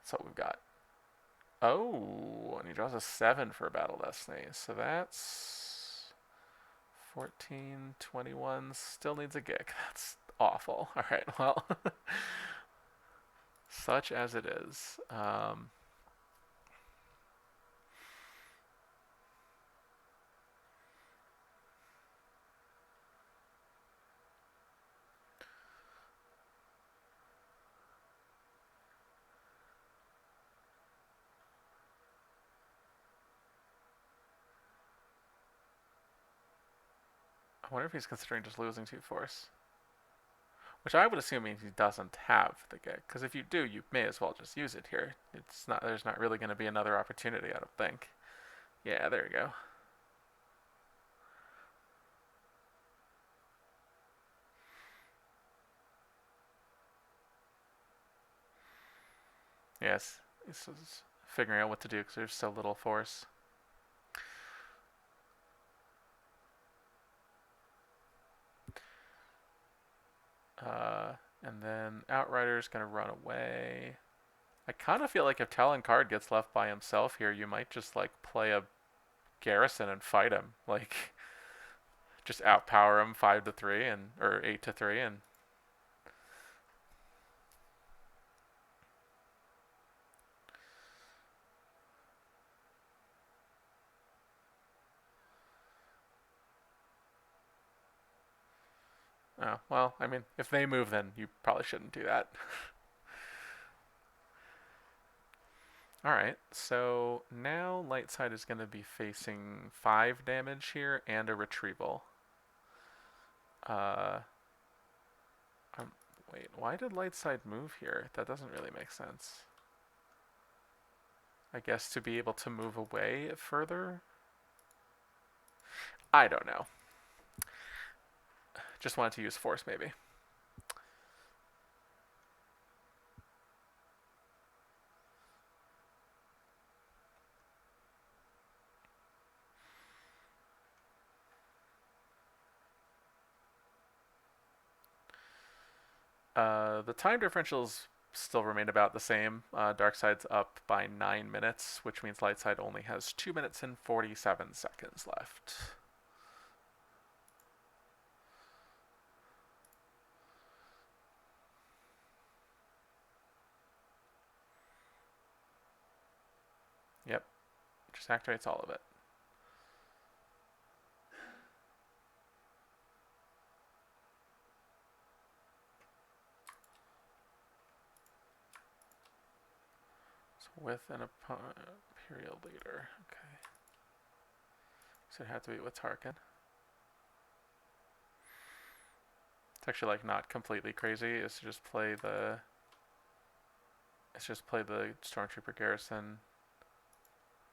Speaker 1: what we've got. Oh, and he draws a 7 for a Battle Destiny, so that's 14, 21. Still needs a Gick. That's awful. All right, well, such as it is. I wonder if he's considering just losing 2 force. Which I would assume means he doesn't have the Gick. Because if you do, you may as well just use it here. It's not. There's not really going to be another opportunity, I don't think. Yeah, there you go. Yes, this is figuring out what to do because there's so little force. And then Outrider's gonna run away. I kind of feel like if Talon Card gets left by himself here, you might just like play a Garrison and fight him. Like just outpower him 5-3 and or 8-3 and Oh, well, I mean, if they move, then you probably shouldn't do that. Alright, so now light side is going to be facing 5 damage here and a retrieval. Uh, um, wait, why did light side move here? That doesn't really make sense. I guess to be able to move away further? I don't know. Just wanted to use force, maybe. The time differentials still remain about the same. Dark side's up by 9 minutes, which means light side only has 2 minutes and 47 seconds left. Yep, just activates all of it. So with an Imperial Leader, okay. So it had to be with Tarkin. It's actually like not completely crazy. It's just play the Stormtrooper garrison,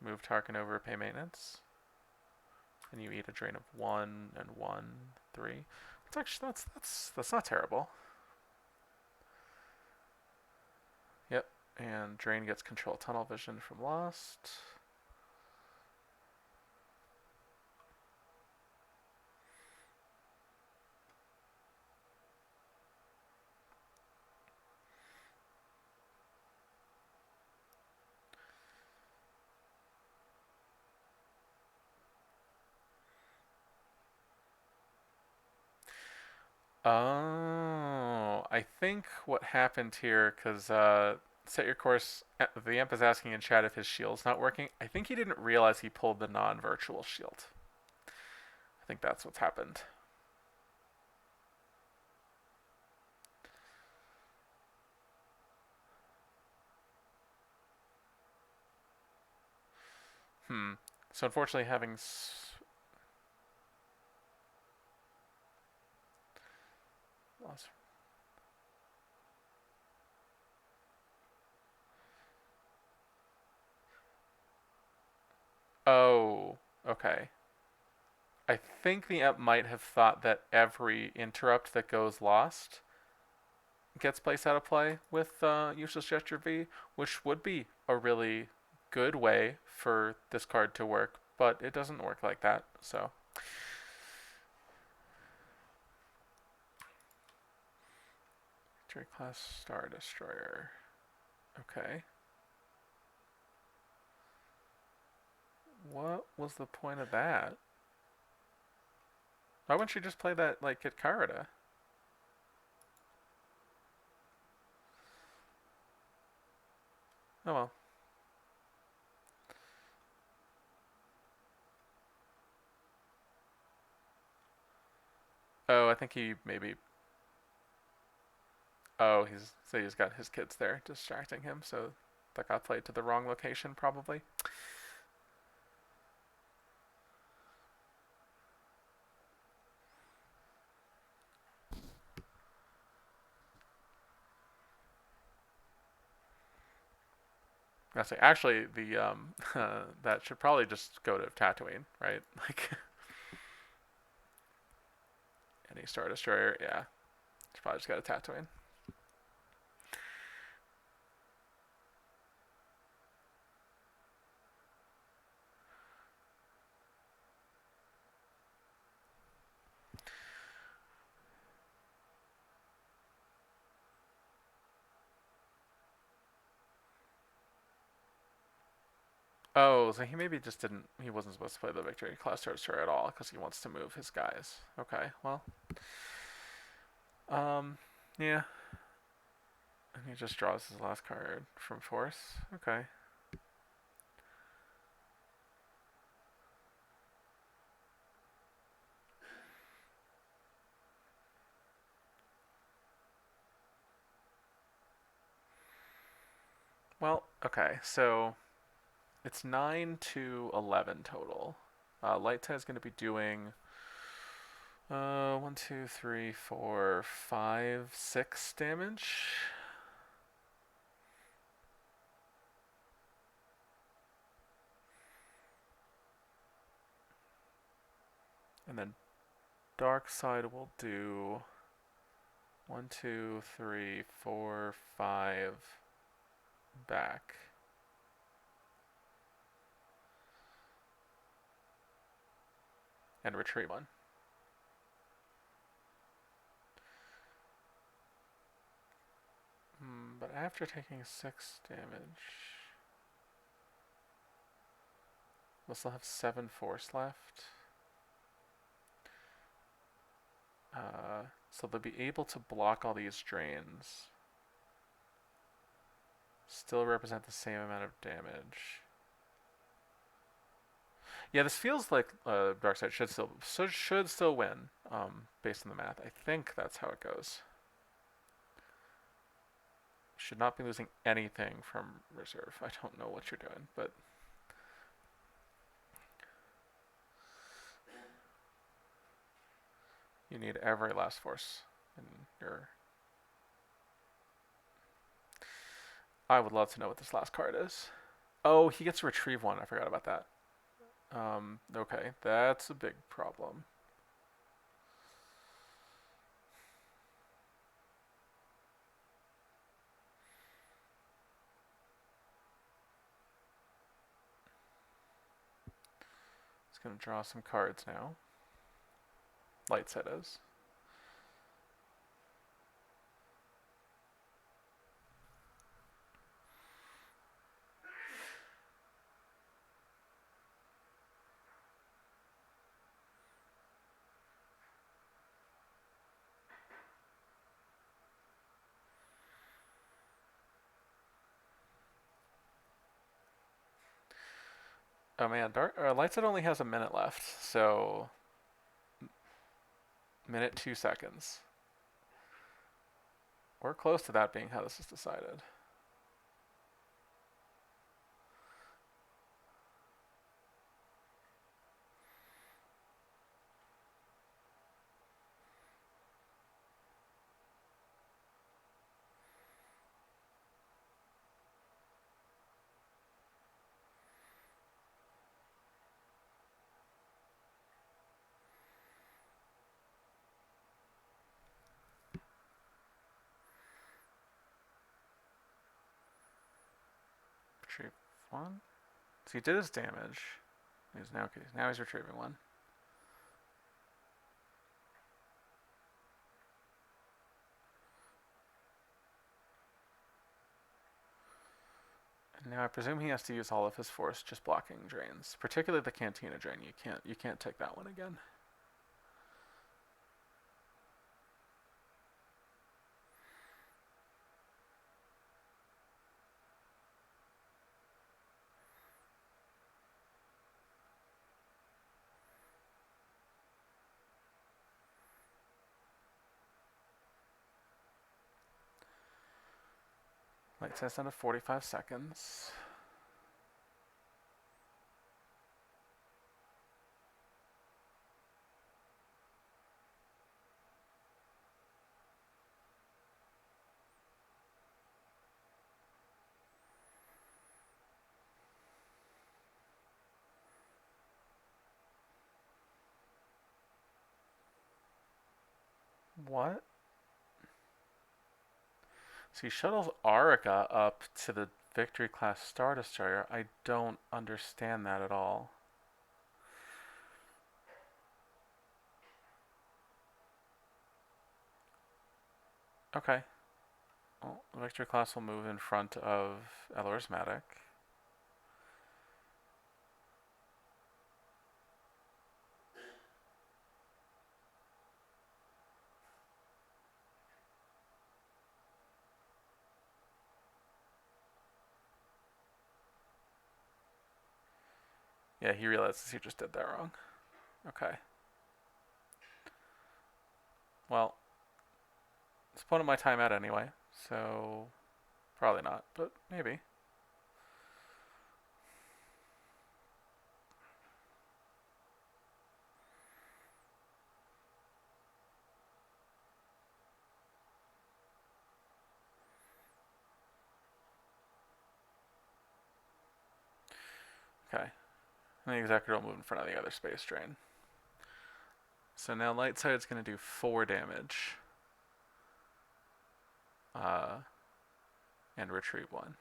Speaker 1: move Tarkin over, pay maintenance, and you eat a drain of 1 and 1, 3. It's actually that's not terrible. Yep, and drain gets control tunnel vision from Lost. Oh, I think what happened here, because set your course, the Imp is asking in chat if his shield's not working. I think he didn't realize he pulled the non-virtual shield. I think that's what's happened. So unfortunately having... Oh, okay. I think the Imp might have thought that every interrupt that goes lost gets placed out of play with Useless Gesture V, which would be a really good way for this card to work, but it doesn't work like that, so. Victory Class Star Destroyer. Okay. What was the point of that? Why wouldn't you just play that, like, at Karada? Oh well. Oh, I think he maybe... Oh, he's got his kids there distracting him, so that got played to the wrong location, probably. I say, actually, the that should probably just go to Tatooine, right? Like any Star Destroyer, yeah, it's probably just go to Tatooine. Oh, so he maybe just didn't. He wasn't supposed to play the Victory Class Star Destroyer at all because he wants to move his guys. Okay, well, yeah, and he just draws his last card from Force. Okay. Well, okay, so it's 9 to 11 total. Light side is going to be doing 1, 2, 3, 4, 5, 6 damage. And then dark side will do 1, 2, 3, 4, 5 back. And retrieve 1. But after taking 6 damage, we'll still have 7 force left. So they'll be able to block all these drains. Still represent the same amount of damage. Yeah, this feels like Darkseid should still win, based on the math. I think that's how it goes. Should not be losing anything from reserve. I don't know what you're doing, but you need every last force in your. I would love to know what this last card is. Oh, he gets to retrieve 1. I forgot about that. Okay, that's a big problem. It's gonna draw some cards now. Light set is. Oh man, Light set only has a minute left, so minute 2 seconds. We're close to that being how this is decided. Retrieve 1. So he did his damage. He's now okay. Now he's retrieving 1. And now I presume he has to use all of his force just blocking drains, particularly the Cantina drain. You can't take that one again. Light test down to 45 seconds. What? So he shuttles Arica up to the Victory class Star Destroyer. I don't understand that at all. Okay. Well, the Victory class will move in front of Elorismatic. Yeah, he realizes he just did that wrong. Okay. Well, it's putting my time out anyway, so probably not, but maybe. Okay. And the Executor will move in front of the other Space Drain. So now light side's going to do 4 damage. And retreat 1.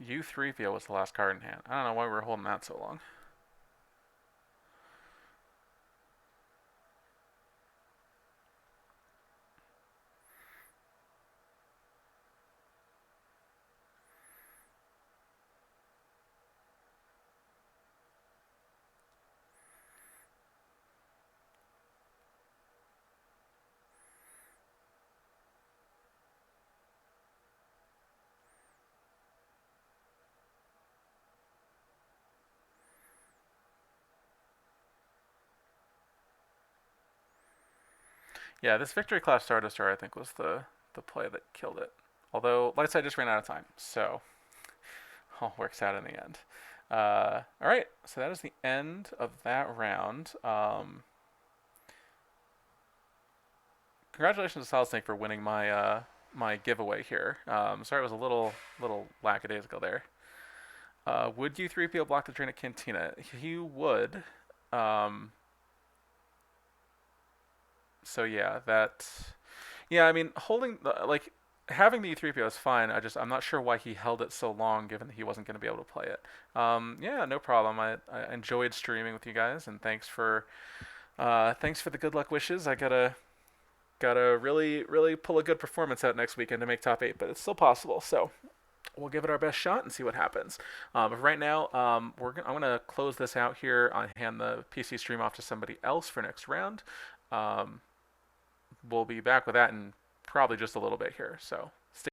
Speaker 1: U3PO was the last card in hand. I don't know why we were holding that so long. Yeah, this Victory class Star Destroyer I think was the play that killed it. Although Lightside just ran out of time, so all works out in the end. All right, so that is the end of that round. Congratulations to Solid Snake for winning my giveaway here. Sorry, it was a little lackadaisical there. Would U3PO block the drain at Cantina? He would. So yeah, that. Yeah, I mean, holding like having the E3PO is fine. I'm not sure why he held it so long, given that he wasn't going to be able to play it. Yeah, no problem. I enjoyed streaming with you guys, and thanks for the good luck wishes. I gotta really pull a good performance out next weekend to make top 8, but it's still possible. So we'll give it our best shot and see what happens. But right now, I'm gonna close this out here. I hand the PC stream off to somebody else for next round. We'll be back with that in probably just a little bit here. So